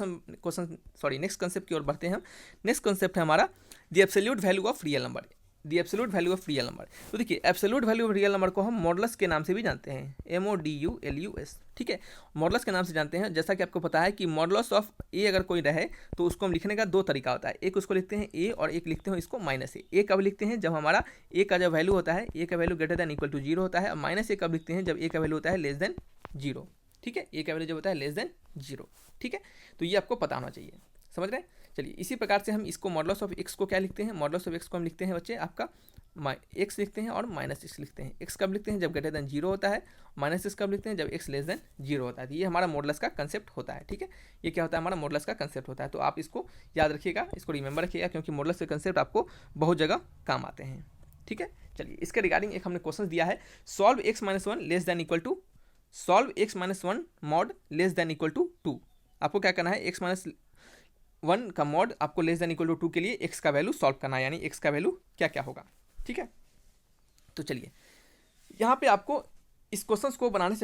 कंसेप्ट की ओर बढ़ते हैं हम। नेक्स्ट कंसेप्ट है हमारा the absolute value of real number, the absolute value of real number. तो देखिए absolute value of real number को हम मॉडुलस के नाम से भी जानते हैं, MODULUS। ठीक है, मॉडुलस के नाम से जानते हैं। जैसा कि आपको पता है कि मॉडुलस ऑफ ए अगर कोई रहे तो उसको हम लिखने का दो तरीका होता है, एक उसको लिखते हैं ए और एक लिखते हैं इसको माइनस ए। ए कब लिखते हैं, जब हमारा ए का जो वैल्यू होता है, ए का value greater than equal to zero होता है, और माइनस ए कब लिखते हैं, जब ए का वैल्यू होता है लेस देन जीरो। ठीक है, ए का वैल्यू जब होता है लेस देन जीरो। ठीक है, तो ये आपको पता होना चाहिए, समझ रहे हैं। चलिए इसी प्रकार से हम इसको मॉडुलस ऑफ एक्स को क्या लिखते हैं, मॉडुलस ऑफ एक्स को हम लिखते हैं बच्चे आपका एक्स लिखते हैं और माइनस एक्स लिखते हैं। एक्स कब लिखते हैं, जब ग्रेटर देन जीरो होता है, माइनस एक्स कब लिखते हैं, जब एक्स लेस देन जीरो होता है। तो ये हमारा मॉडुलस का कंसेप्ट होता है। ठीक है, ये क्या होता है, हमारा मॉडुलस का कंसेप्ट होता है। तो आप इसको याद रखिएगा, इसको रिमेंबर रखिएगा, क्योंकि मॉडुलस के कंसेप्ट आपको बहुत जगह काम आते हैं। ठीक है, चलिए इसके रिगार्डिंग एक हमने क्वेश्चन दिया है, solve x minus 1 less than equal to, solve x minus 1 mod less than equal to 2। आपको क्या करना है, एक्स माइनस 1 का मॉड आपको लेस देन इक्वल टू 2 के लिए एक्स का वैल्यू सॉल्व करना है, यानी एक्स का वैल्यू क्या क्या होगा। ठीक है, तो चलिए यहाँ पे आपको इस क्वेश्चंस को बनाने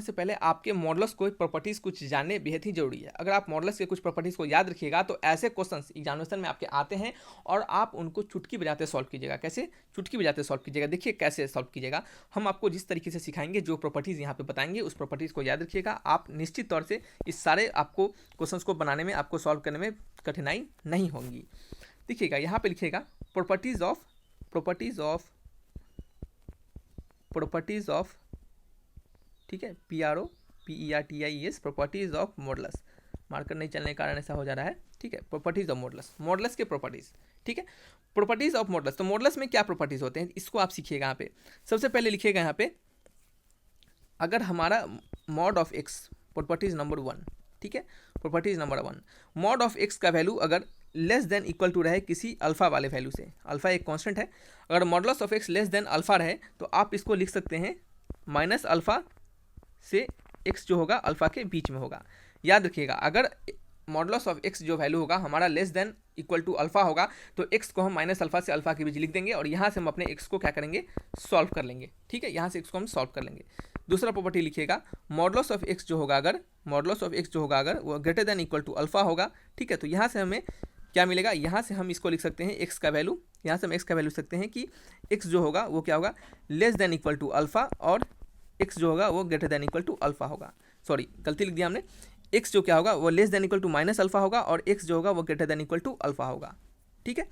से पहले आपके मॉडुलस को प्रॉपर्टीज़ कुछ जानने बेहद ही जरूरी है। अगर आप मॉडुलस के कुछ प्रॉपर्टीज़ को याद रखिएगा तो ऐसे क्वेश्चंस एग्जामिनेशन में आपके आते हैं और आप उनको चुटकी बजाते सॉल्व कीजिएगा। कैसे चुटकी बजाते सॉल्व कीजिएगा, देखिए कैसे सॉल्व कीजिएगा। हम आपको जिस तरीके से सिखाएंगे, जो प्रॉपर्टीज़ यहाँ पे बताएंगे, उस प्रॉपर्टीज़ को याद रखिएगा। आप निश्चित तौर से इस सारे आपको क्वेश्चंस को बनाने में, आपको सॉल्व करने में कठिनाई नहीं होगी। देखिएगा यहाँ पे लिखिएगा प्रॉपर्टीज़ ऑफ, ठीक है, PROPERTIES, properties of modulus. Marker नहीं चलने के कारण ऐसा हो जा रहा है। ठीक है, प्रॉपर्टीज ऑफ मॉडुलस, मॉडुलस के प्रॉपर्टीज। ठीक है, प्रॉपर्टीज ऑफ मॉडुलस। तो मॉडुलस में क्या प्रॉपर्टीज होते हैं, इसको आप सीखिएगा। यहाँ पे सबसे पहले लिखिएगा यहाँ पे, अगर हमारा mod of x, properties number 1, ठीक है, properties number 1, mod of x का वैल्यू अगर लेस देन इक्वल टू रहे किसी अल्फा वाले वैल्यू से, अल्फा एक कांस्टेंट है, अगर modulus of x less than alpha रहे तो आप इसको लिख सकते हैं माइनस अल्फा से एक्स जो होगा अल्फा के बीच में होगा। याद रखिएगा, अगर मॉडुलस ऑफ एक्स जो वैल्यू होगा हमारा less than equal to alpha होगा तो एक्स को हम माइनस अल्फा से अल्फा के बीच लिख देंगे और यहाँ से हम अपने एक्स को क्या करेंगे, सॉल्व कर लेंगे। ठीक है, यहाँ से एक्स को हम सॉल्व कर लेंगे। दूसरा प्रॉपर्टी लिखिएगा, मॉडुलस ऑफ एक्स जो होगा अगर वो greater than equal to alpha होगा। ठीक है, तो यहाँ से हमें क्या मिलेगा, यहाँ से हम इसको लिख सकते हैं एक्स का वैल्यू, यहाँ से हम एक्स का वैल्यू लिख सकते हैं कि एक्स जो होगा वो क्या होगा, less than equal to alpha, और एक्स जो होगा वो greater than equal to alpha होगा। सॉरी, गलती लिख दिया हमने, एक्स जो क्या होगा वो less than equal to minus alpha होगा और एक्स जो होगा वो greater than equal to alpha होगा। ठीक है,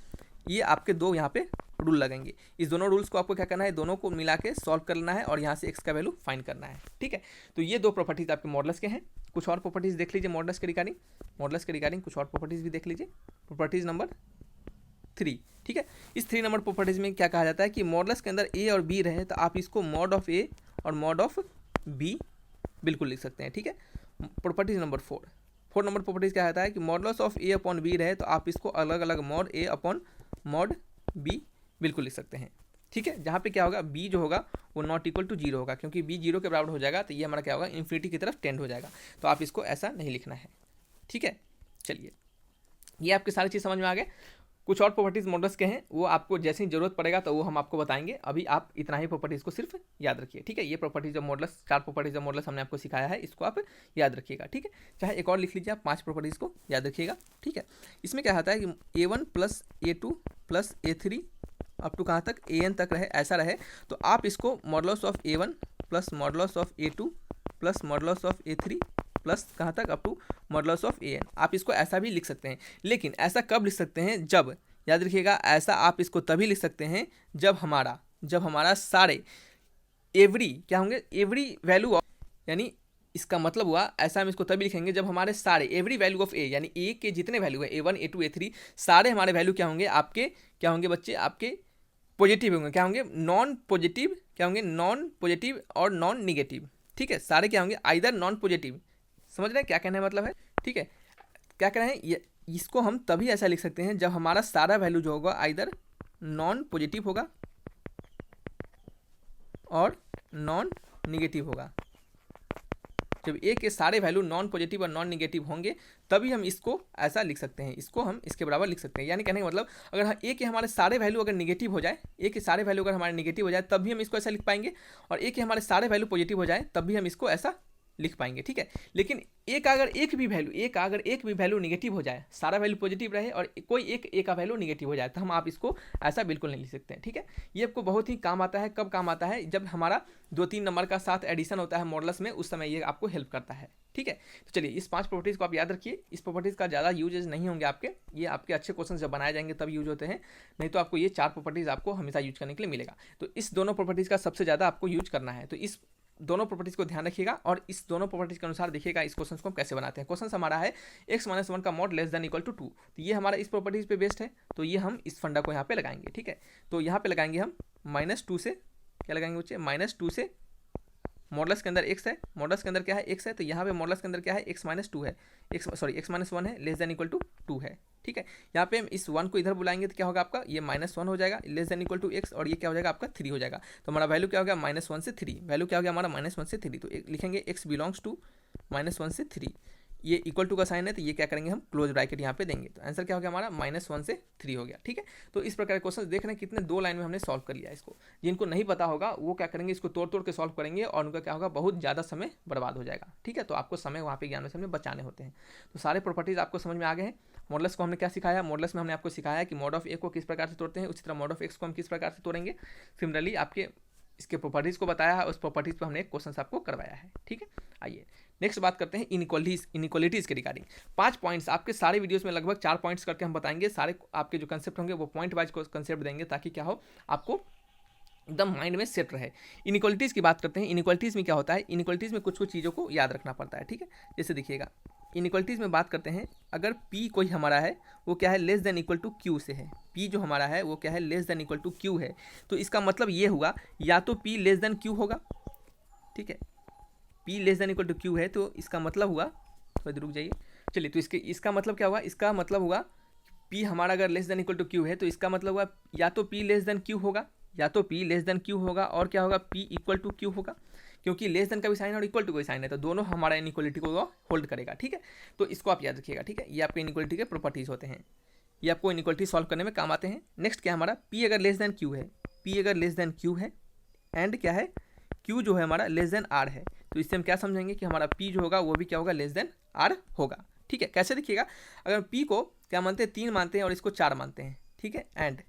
ये आपके दो यहाँ पे रूल लगेंगे। इस दोनों रूल्स को आपको क्या करना है, दोनों को मिला के सॉल्व करना है और यहाँ से एक्स का वैल्यू फाइंड करना है। ठीक है, तो ये दो प्रॉपर्टीज आपके मॉडुलस के हैं। कुछ और प्रॉपर्टीज देख लीजिए मॉडुलस के रिगार्डिंग कुछ और प्रॉपर्टीज भी देख लीजिए। Properties number 3। ठीक है, इस 3 नंबर प्रॉपर्टीज में क्या कहा जाता है कि मॉडुलस के अंदर ए और बी रहे तो आप इसको मॉड ऑफ ए और मॉड ऑफ बी बिल्कुल लिख सकते हैं। ठीक है, प्रॉपर्टीज नंबर 4 नंबर प्रॉपर्टीज क्या आता है कि modulus of a upon b रहे तो आप इसको अलग अलग mod a upon mod b बिल्कुल लिख सकते हैं। ठीक है, जहाँ पे क्या होगा बी जो होगा वो नॉट इक्वल टू 0 होगा, क्योंकि बी 0 के बराबर हो जाएगा तो ये हमारा क्या होगा इन्फिनिटी की तरफ टेंड हो जाएगा, तो आप इसको ऐसा नहीं लिखना है। ठीक है, चलिए ये आपकी सारी चीज़ समझ में आ गए। कुछ और प्रॉपर्टीज मॉडल्स के हैं वो आपको जैसे ही जरूरत पड़ेगा तो वो हम आपको बताएंगे, अभी आप इतना ही प्रॉपर्टीज को सिर्फ याद रखिए। ठीक है, ये properties of models 4 properties of models हमने आपको सिखाया है, इसको आप याद रखिएगा। ठीक है, चाहे एक और लिख लीजिए आप, 5 प्रॉपर्टीज को याद रखिएगा। ठीक है, इसमें क्या होता है कि A1 plus A2 plus A3 up to कहाँ तक AN तक रहे, ऐसा रहे तो आप इसको modulus of A1 plus modulus of A2 plus modulus of A3 plus कहाँ तक up to modulus of AN, आप इसको ऐसा भी लिख सकते हैं। लेकिन ऐसा कब लिख सकते हैं, जब, याद रखिएगा, ऐसा आप इसको तभी लिख सकते हैं जब हमारा सारे एवरी क्या होंगे, एवरी वैल्यू ऑफ, यानी इसका मतलब हुआ ऐसा हम इसको तभी लिखेंगे जब हमारे सारे एवरी वैल्यू ऑफ ए, यानी ए के जितने वैल्यू है A1 A2 A3 सारे हमारे वैल्यू क्या होंगे, आपके क्या होंगे बच्चे, आपके पॉजिटिव होंगे, क्या होंगे नॉन पॉजिटिव, क्या होंगे नॉन पॉजिटिव और नॉन निगेटिव। ठीक है, सारे क्या होंगे आइदर नॉन पॉजिटिव, समझ रहे हैं क्या कहने का मतलब है। ठीक है, क्या कह रहे हैं ये, इसको हम तभी ऐसा लिख सकते हैं जब हमारा सारा वैल्यू जो होगा आइदर नॉन पॉजिटिव होगा और नॉन निगेटिव होगा। जब ए के सारे वैल्यू नॉन पॉजिटिव और नॉन निगेटिव होंगे तभी हम इसको ऐसा लिख सकते हैं, इसको हम इसके बराबर लिख सकते हैं। यानी कहने का मतलब अगर ए के हमारे सारे वैल्यू अगर निगेटिव हो जाए, ए के सारे वैल्यू अगर हमारे निगेटिव हो जाए तब भी हम इसको ऐसा लिख पाएंगे, और ए के हमारे सारे वैल्यू पॉजिटिव हो जाए तब भी हम इसको ऐसा लिख पाएंगे। ठीक है, लेकिन ए का अगर एक भी वैल्यू निगेटिव हो जाए, सारा वैल्यू पॉजिटिव रहे और कोई एक ए का वैल्यू निगेटिव हो जाए तो हम आप इसको ऐसा बिल्कुल नहीं लिख सकते हैं। ठीक है, ये आपको बहुत ही काम आता है। कब काम आता है, जब हमारा 2-3 नंबर का साथ एडिशन होता है मॉडल्स में, उस समय ये आपको हेल्प करता है। ठीक है, तो चलिए इस 5 प्रॉपर्टीज़ को आप याद रखिए। इस प्रॉपर्टीज़ का ज़्यादा यूजेज नहीं होंगे आपके, ये आपके अच्छे क्वेश्चन जब बनाए जाएंगे तब यूज होते हैं, नहीं तो आपको ये 4 प्रॉपर्टीज़ आपको हमेशा यूज करने के लिए मिलेगा। तो इस दोनों प्रॉपर्टीज़ का सबसे ज़्यादा आपको यूज करना है, तो इस दोनों प्रॉपर्टीज को ध्यान रखिएगा और इस दोनों प्रॉपर्टीज के अनुसार देखिएगा इस क्वेश्चन को हम कैसे बनाते हैं। क्वेश्चन हमारा है x-1 का mod less than equal to 2, तो ये हमारा इस प्रॉपर्टीज पे बेस्ड है, तो ये हम इस फंडा को यहाँ पे लगाएंगे। ठीक है, तो यहाँ पे लगाएंगे हम -2 से, क्या लगाएंगे बच्चे, -2 से मॉडल्स के अंदर x है, मॉडल्स के अंदर क्या है x है, तो यहाँ पे मॉडल्स के अंदर क्या है x-2 है, x-1 है, लेस देन इक्वल टू 2 है। ठीक है, यहाँ पे हम इस 1 को इधर बुलाएंगे तो क्या होगा आपका, ये -1 हो जाएगा, less than equal to x, और ये क्या हो जाएगा आपका 3 हो जाएगा। तो हमारा वैल्यू क्या हो गया -1 से 3, वैल्यू क्या हो गया हमारा -1 से 3, तो लिखेंगे x बिलोंग्स टू -1 से 3, ये इक्वल टू का साइन है तो ये क्या करेंगे हम क्लोज ब्रैकेट यहाँ पे देंगे, तो आंसर क्या हो गया हमारा -1 से 3 हो गया। ठीक है, तो इस प्रकार के क्वेश्चन देख रहे हैं कितने 2 लाइन में हमने सॉल्व कर लिया इसको। जिनको नहीं पता होगा वो क्या करेंगे, इसको तोड़ के सॉल्व करेंगे और उनका क्या होगा बहुत ज़्यादा समय बर्बाद हो जाएगा। ठीक है, तो आपको समय वहाँ पे ज्ञान में बचाने होते हैं। तो सारे प्रॉपर्टीज आपको समझ में आ गए हैं। मॉडल्स को हमने क्या सिखाया, मॉडल्स में हमने आपको सिखाया कि मॉड ऑफ ए को किस प्रकार से तोड़ते हैं, उसी तरह मॉड ऑफ एक्स को हम किस प्रकार से तोड़ेंगे। सिमिलरली आपके इसके प्रॉपर्टीज़ को बताया है, उस प्रॉपर्टीज़ पर हमने एक क्वेश्चन आपको करवाया है। ठीक है, आइए नेक्स्ट बात करते हैं इनइक्वालिटीज़ के रिगार्डिंग। 5 पॉइंट्स आपके सारे वीडियोस में लगभग 4 पॉइंट्स करके हम बताएंगे, सारे आपके जो कंसेप्ट होंगे वो पॉइंट वाइज कंसेप्ट देंगे ताकि क्या हो आपको एकदम माइंड में सेट रहे। इनइक्वालिटीज़ की बात करते हैं। इनइक्वालिटीज़ में क्या होता है, इनइक्वालिटीज़ में कुछ चीज़ों को याद रखना पड़ता है। ठीक है, जैसे देखिएगा इनइक्वालिटीज़ में बात करते हैं, अगर P कोई हमारा है वो क्या है less than equal to Q से है, P जो हमारा है वो क्या है less than equal to Q है, तो इसका मतलब ये हुआ या तो P लेस देन Q होगा। ठीक है, P less than equal to Q है तो इसका मतलब हुआ, थोड़ी रुक जाइए, चलिए तो इसका मतलब क्या हुआ, इसका मतलब हुआ P हमारा अगर less than equal to Q है तो इसका मतलब हुआ या तो P लेस देन Q होगा, या तो P लेस देन Q होगा, और क्या होगा P इक्वल टू Q होगा, क्योंकि लेस देन का भी साइन और इक्वल टू का भी साइन है तो दोनों हमारा इनइक्वालिटी को होल्ड करेगा। ठीक है, तो इसको आप याद रखिएगा। ठीक है, ये आपके इनइक्वालिटी के प्रॉपर्टीज होते हैं, ये आपको इनइक्वालिटी सॉल्व करने में काम आते हैं। नेक्स्ट क्या हमारा P अगर लेस देन Q है, P अगर लेस देन Q है एंड क्या है Q जो है हमारा लेस देन R है, तो इससे हम क्या समझेंगे कि हमारा P जो होगा वो भी क्या होगा लेस देन R होगा। ठीक है, कैसे देखिएगा, अगर P को क्या मानते हैं 3 मानते हैं और इसको 4 मानते हैं। ठीक है, एंड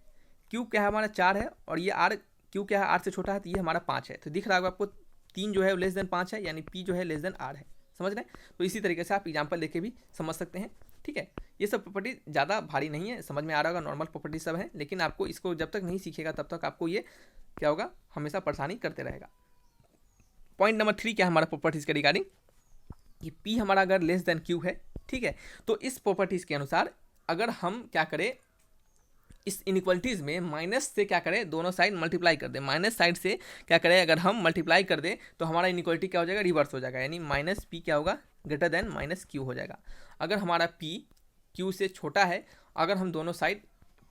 Q क्या है हमारा 4 है और ये R Q क्या है R से छोटा है तो ये हमारा 5 है, तो दिख रहा होगा आपको 3 जो है लेस देन 5 है, यानी P जो है लेस देन R है। समझ रहे हैं, तो इसी तरीके से आप एग्जाम्पल लेके भी समझ सकते हैं। ठीक है, ये सब प्रॉपर्टी ज़्यादा भारी नहीं है, समझ में आ रहा होगा, नॉर्मल प्रॉपर्टी सब है, लेकिन आपको इसको जब तक नहीं सीखेगा तब तक आपको ये क्या होगा हमेशा परेशानी करते रहेगा। पॉइंट नंबर 3 क्या है हमारा प्रॉपर्टीज़ के रिगार्डिंग, ये P हमारा अगर लेस देन Q है, ठीक है, तो इस प्रॉपर्टीज़ के अनुसार अगर हम क्या करें, इस इनइक्वालिटीज़ में माइनस से क्या करें, दोनों साइड मल्टीप्लाई कर दें। माइनस साइड से क्या करें, अगर हम मल्टीप्लाई कर दें तो हमारा इनइक्वालिटी क्या हो जाएगा, रिवर्स हो जाएगा, यानी माइनस पी क्या होगा, ग्रेटर देन माइनस क्यू हो जाएगा। अगर हमारा पी क्यू से छोटा है, अगर हम दोनों साइड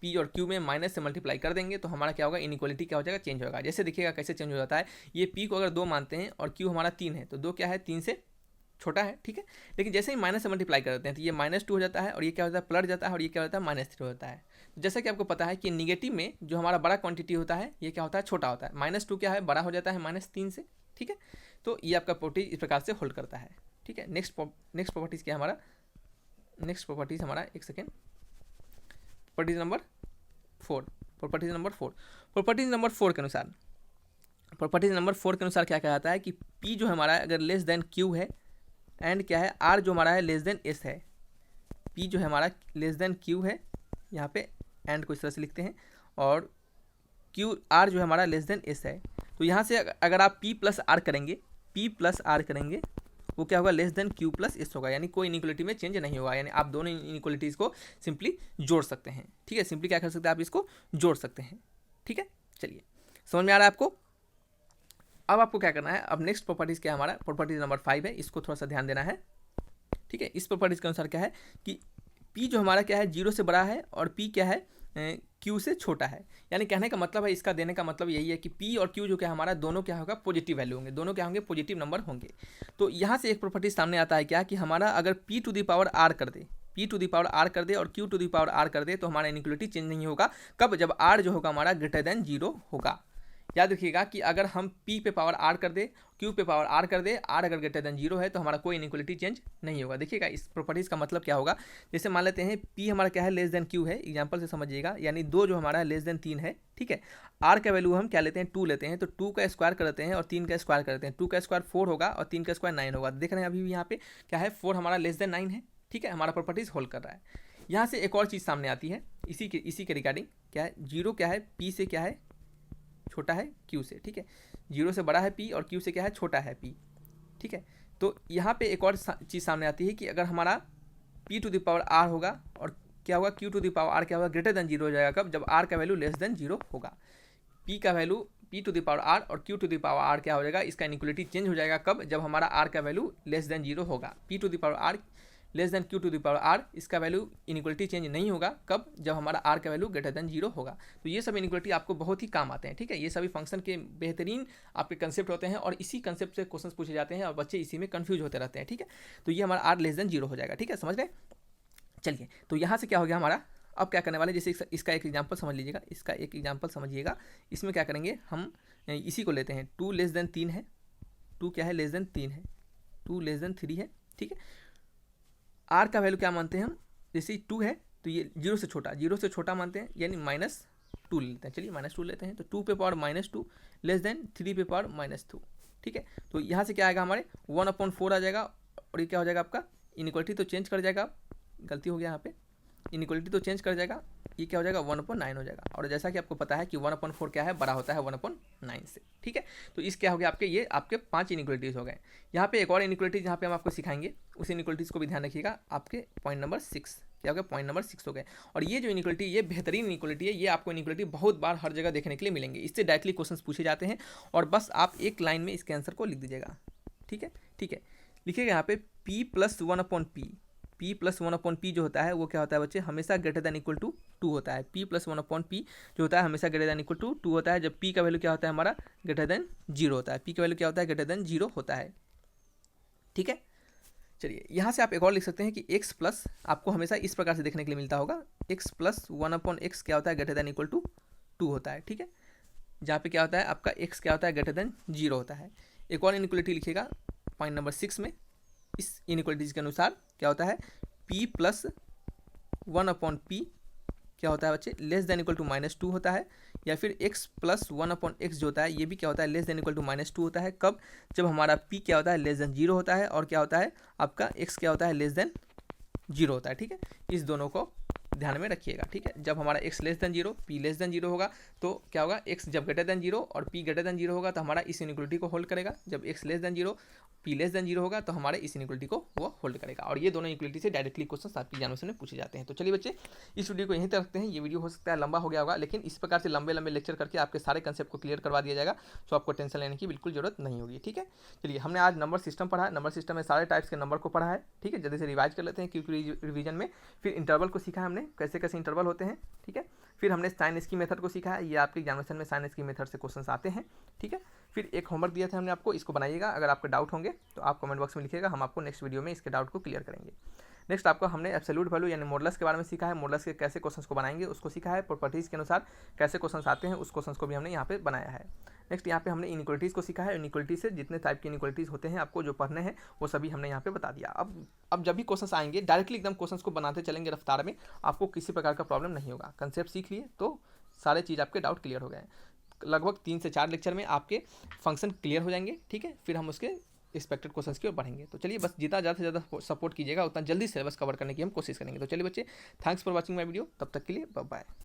पी और क्यू में माइनस से मल्टीप्लाई कर देंगे तो हमारा क्या होगा, इनइक्वालिटी क्या हो जाएगा, चेंज होगा। जैसे देखिएगा कैसे चेंज हो जाता है, ये पी को अगर 2 मानते हैं और क्यू हमारा 3 है, तो 2 क्या है, 3 से छोटा है, ठीक है। लेकिन जैसे ही माइनस से मल्टीप्लाई कर देते हैं तो ये -2 हो जाता है और ये क्या होता है, प्लस जाता है और ये क्या होता है, -3 हो जाता है। तो जैसा कि आपको पता है कि निगेटिव में जो हमारा बड़ा क्वांटिटी होता है ये क्या होता है, छोटा होता है। -2 क्या है, बड़ा हो जाता है -3 से, ठीक है। तो ये आपका प्रॉपर्टी इस प्रकार से होल्ड करता है, ठीक है। नेक्स्ट प्रॉपर्टीज़ क्या है हमारा, नेक्स्ट प्रॉपर्टीज़ हमारा, एक सेकेंड, प्रॉपर्टीज नंबर 4 के अनुसार क्या कहा जाता है कि P जो हमारा अगर लेस देन Q है एंड क्या है, R जो हमारा है लेस देन S है। P जो है हमारा लेस देन Q है, यहाँ पे एंड को इस तरह से लिखते हैं, और R जो है हमारा लेस देन S है। तो यहाँ से अगर आप P प्लस R करेंगे, वो क्या होगा, less than Q plus S होगा, यानी कोई इनइक्वालिटी में चेंज नहीं होगा। यानी आप दोनों इनइक्वालिटीज़ को सिंपली जोड़ सकते हैं, ठीक है। सिंपली क्या कर सकते हैं, आप इसको जोड़ सकते हैं, ठीक है। चलिए, समझ में आ रहा है आपको। अब आपको क्या करना है, अब नेक्स्ट प्रॉपर्टीज़ क्या है हमारा, प्रॉपर्टीज नंबर 5 है, इसको थोड़ा सा ध्यान देना है, ठीक है। इस प्रॉपर्टीज़ के अनुसार क्या है कि P जो हमारा क्या है, 0 से बड़ा है और P क्या है, Q से छोटा है। यानी कहने का मतलब है, इसका देने का मतलब यही है कि P और Q जो क्या हमारा दोनों क्या होगा, पॉजिटिव वैल्यू होंगे, दोनों क्या होंगे, पॉजिटिव नंबर होंगे। तो यहाँ से एक प्रॉपर्टी सामने आता है क्या, कि हमारा अगर P to the power R कर दे, और Q to the power R कर दे, तो हमारा इनइक्वालिटी चेंज नहीं होगा। कब, जब R जो होगा हमारा ग्रेटर देन 0 होगा। याद रखिएगा कि अगर हम P पे पावर R कर दे, Q पे पावर R कर दे, R अगर ग्रेटर देन 0 है तो हमारा कोई इनइक्वालिटी चेंज नहीं होगा। देखिएगा इस प्रॉपर्टीज़ का मतलब क्या होगा, जैसे मान लेते हैं P हमारा क्या है, लेस देन Q है, एग्जांपल से समझिएगा, यानी 2 जो हमारा लेस देन 3 है, ठीक है। R का वैल्यू हम क्या लेते हैं, 2 लेते हैं, तो 2 का स्क्वायर करते हैं और 3 का स्क्वायर करते हैं। 2 का स्क्वायर 4 होगा और 3 का स्क्वायर 9 होगा। देख रहे हैं अभी भी यहाँ पे क्या है, 4 हमारा लेस देन 9 है, ठीक है। हमारा प्रॉपर्टीज़ होल्ड कर रहा है। यहाँ से एक और चीज़ सामने आती है इसी के रिगार्डिंग, क्या है, 0 क्या है, P से क्या है, छोटा है Q से, ठीक है। 0 से बड़ा है P और Q से क्या है, छोटा है P, ठीक है। तो यहाँ पे एक और चीज़ सामने आती है कि अगर हमारा P to the power R होगा और क्या होगा, Q to the power R क्या होगा, ग्रेटर देन 0 हो जाएगा। कब, जब R का वैल्यू लेस देन 0 होगा। P का value P to the power R और Q to the power R क्या हो जाएगा, इसका इनइक्वालिटी चेंज हो जाएगा। कब, जब हमारा R का वैल्यू लेस देन 0 होगा। P to the power R less than Q to the power R, इसका वैल्यू इनइक्वालिटी चेंज नहीं होगा। कब, जब हमारा R का वैल्यू ग्रेटर देन 0 होगा। तो ये सब इनइक्वालिटी आपको बहुत ही काम आते हैं, ठीक है। ये सभी फंक्शन के बेहतरीन आपके कंसेप्ट होते हैं और इसी कंसेप्ट से क्वेश्चन पूछे जाते हैं और बच्चे इसी में कंफ्यूज होते रहते हैं, ठीक है। तो ये हमारा R लेस देन 0 हो जाएगा, ठीक है, समझ गए। चलिए, तो यहाँ से क्या हो गया हमारा, अब क्या करने वाले, जैसे इसका एक एग्जाम्पल समझ लीजिएगा, इसमें क्या करेंगे हम, इसी को लेते हैं, 2 लेस देन 3 है, 2 क्या है, लेस देन 3 है, 2 लेस देन 3 है, ठीक है। R का वैल्यू क्या मानते हैं हम, जैसे 2 है तो ये 0 से छोटा मानते हैं, यानी -2 लेते हैं। चलिए -2 लेते हैं, तो 2 पे पावर -2 लेस देन 3 पे पावर -2, ठीक है। तो यहाँ से क्या आएगा, हमारे 1/4 आ जाएगा और ये क्या हो जाएगा आपका, इनइक्वालिटी तो चेंज कर जाएगा, गलती हो गया यहाँ पे, इनइक्वालिटी तो चेंज कर जाएगा, ये क्या हो जाएगा, 1/9 हो जाएगा। और जैसा कि आपको पता है कि 1/4 क्या है, बड़ा होता है 1/9 से, ठीक है। तो इस क्या हो गया आपके, ये आपके 5 इनइक्वालिटीज़ हो गए। यहाँ पे एक और इनइक्वालिटीज़ यहाँ पे हम आपको सिखाएंगे, उस इनइक्वालिटीज़ को भी ध्यान रखिएगा। आपके पॉइंट नंबर 6 क्या हो गया, पॉइंट नंबर 6 हो गए। और ये जो इनइक्वालिटी, ये बेहतरीन इनइक्वालिटी है, ये आपको इनइक्वालिटी बहुत बार हर जगह देखने के लिए मिलेंगे। इससे डायरेक्टली क्वेश्चन पूछे जाते हैं और बस आप एक लाइन में इसके आंसर को लिख दीजिएगा, ठीक है। लिखिएगा यहाँ पे P प्लस 1/P जो होता है वो क्या होता है बच्चे, हमेशा ग्रेटर देन इक्वल टू 2 होता है। P प्लस 1/P जो होता है हमेशा ग्रेटर देन इक्वल टू 2 होता है, जब P का वैल्यू क्या होता है हमारा, ग्रेटर देन 0 होता है। P का वैल्यू क्या होता है, ग्रेटर देन 0 होता है, ठीक है। चलिए, यहाँ से आप एक और लिख सकते हैं कि x प्लस, आपको हमेशा इस प्रकार से देखने के लिए मिलता होगा, x प्लस 1/x क्या होता है, ग्रेटर देन इक्वल टू 2 होता है, ठीक है। जहाँ पे क्या होता है आपका x क्या होता है, ग्रेटर देन 0 होता है। एक और इनइक्वालिटी लिखिएगा पॉइंट नंबर 6 में। इस इनइक्वालिटीज़ के अनुसार क्या होता है, P प्लस 1/P क्या होता है बच्चे, लेस देन इक्वल टू -2 होता है। या फिर x प्लस 1/x जो होता है ये भी क्या होता है, लेस देन इक्वल टू -2 होता है। कब, जब हमारा P क्या होता है, लेस देन 0 होता है, और क्या होता है आपका x क्या होता है, लेस देन 0 होता है, ठीक है। इस दोनों को ध्यान में रखिएगा, ठीक है। जब हमारा x less than zero, p less than zero होगा तो क्या होगा, x जब ग्रेटर देन जीरो और p ग्रेटर देन जीरो होगा तो हमारा इस इनइक्वलिटी को होल्ड करेगा। जब x less than zero, p less than zero होगा तो हमारे इस इनइक्वलिटी को वो होल्ड करेगा। और ये दोनों इक्वलिटी से डायरेक्टली क्वेश्चन आपके एग्जामिनेशन में पूछे जाते हैं। तो चलिए बच्चे, इस वीडियो को यहीं तक रखते हैं। ये वीडियो हो सकता है लंबा हो गया होगा, लेकिन इस प्रकार से लंबे लंबे लेक्चर करके आपके सारे कंसेप्ट को क्लियर करवा दिया जाएगा, तो आपको टेंशन लेने की बिल्कुल जरूरत नहीं होगी, ठीक है। चलिए, हमने आज नंबर सिस्टम पढ़ा है, नंबर सिस्टम में सारे टाइप्स के नंबर को पढ़ा है, ठीक है। जल्दी से रिवाइज कर लेते हैं क्विक रिवीजन में। फिर इंटरवल को सीखा है हमने, कैसे कैसे इंटरवल होते हैं, ठीक है। फिर हमने साइन स्कीम मेथड को सीखा है, ये आपके एग्जामिनेशन में साइन स्कीम मेथड से क्वेश्चन आते हैं, ठीक है। फिर एक होमवर्क दिया था हमने आपको, इसको बनाइएगा। अगर आपके डाउट होंगे तो आप कमेंट बॉक्स में लिखिएगा, हम आपको नेक्स्ट वीडियो में इसके डाउट को क्लियर करेंगे। नेक्स्ट आपको हमने एब्सोल्यूट वैल्यू यानी मॉडुलस के बारे में सीखा है, मॉडुलस के कैसे क्वेश्चंस को बनाएंगे उसको सीखा है, प्रॉपर्टीज़ के अनुसार कैसे क्वेश्चंस आते हैं उस क्वेश्चंस को भी हमने यहाँ पे बनाया है। नेक्स्ट यहाँ पे हमने इनइक्वलिटीज़ को सीखा है, इनइक्वलिटी से जितने टाइप की इनइक्वलिटीज़ होते हैं आपको जो पढ़ने हैं वो सभी हमने यहाँ पे बता दिया। अब जब भी क्वेश्चंस आएंगे डायरेक्टली एकदम क्वेश्चंस को बनाते चलेंगे रफ्तार में, आपको किसी प्रकार का प्रॉब्लम नहीं होगा। कंसेप्ट सीख लिए तो सारे चीज़ आपके डाउट क्लियर हो गए। लगभग 3 से 4 लेक्चर में आपके फंक्शन क्लियर हो जाएंगे, ठीक है। फिर हम उसके एक्सपेक्टेड क्वेश्चंस की ओर बढ़ेंगे। तो चलिए, बस जितना ज़्यादा से ज़्यादा सपोर्ट कीजिएगा उतना जल्दी सिलेबस कवर करने की हम कोशिश करेंगे। तो चलिए बच्चे, thanks for watching my video. तब तक के लिए बाय बाय।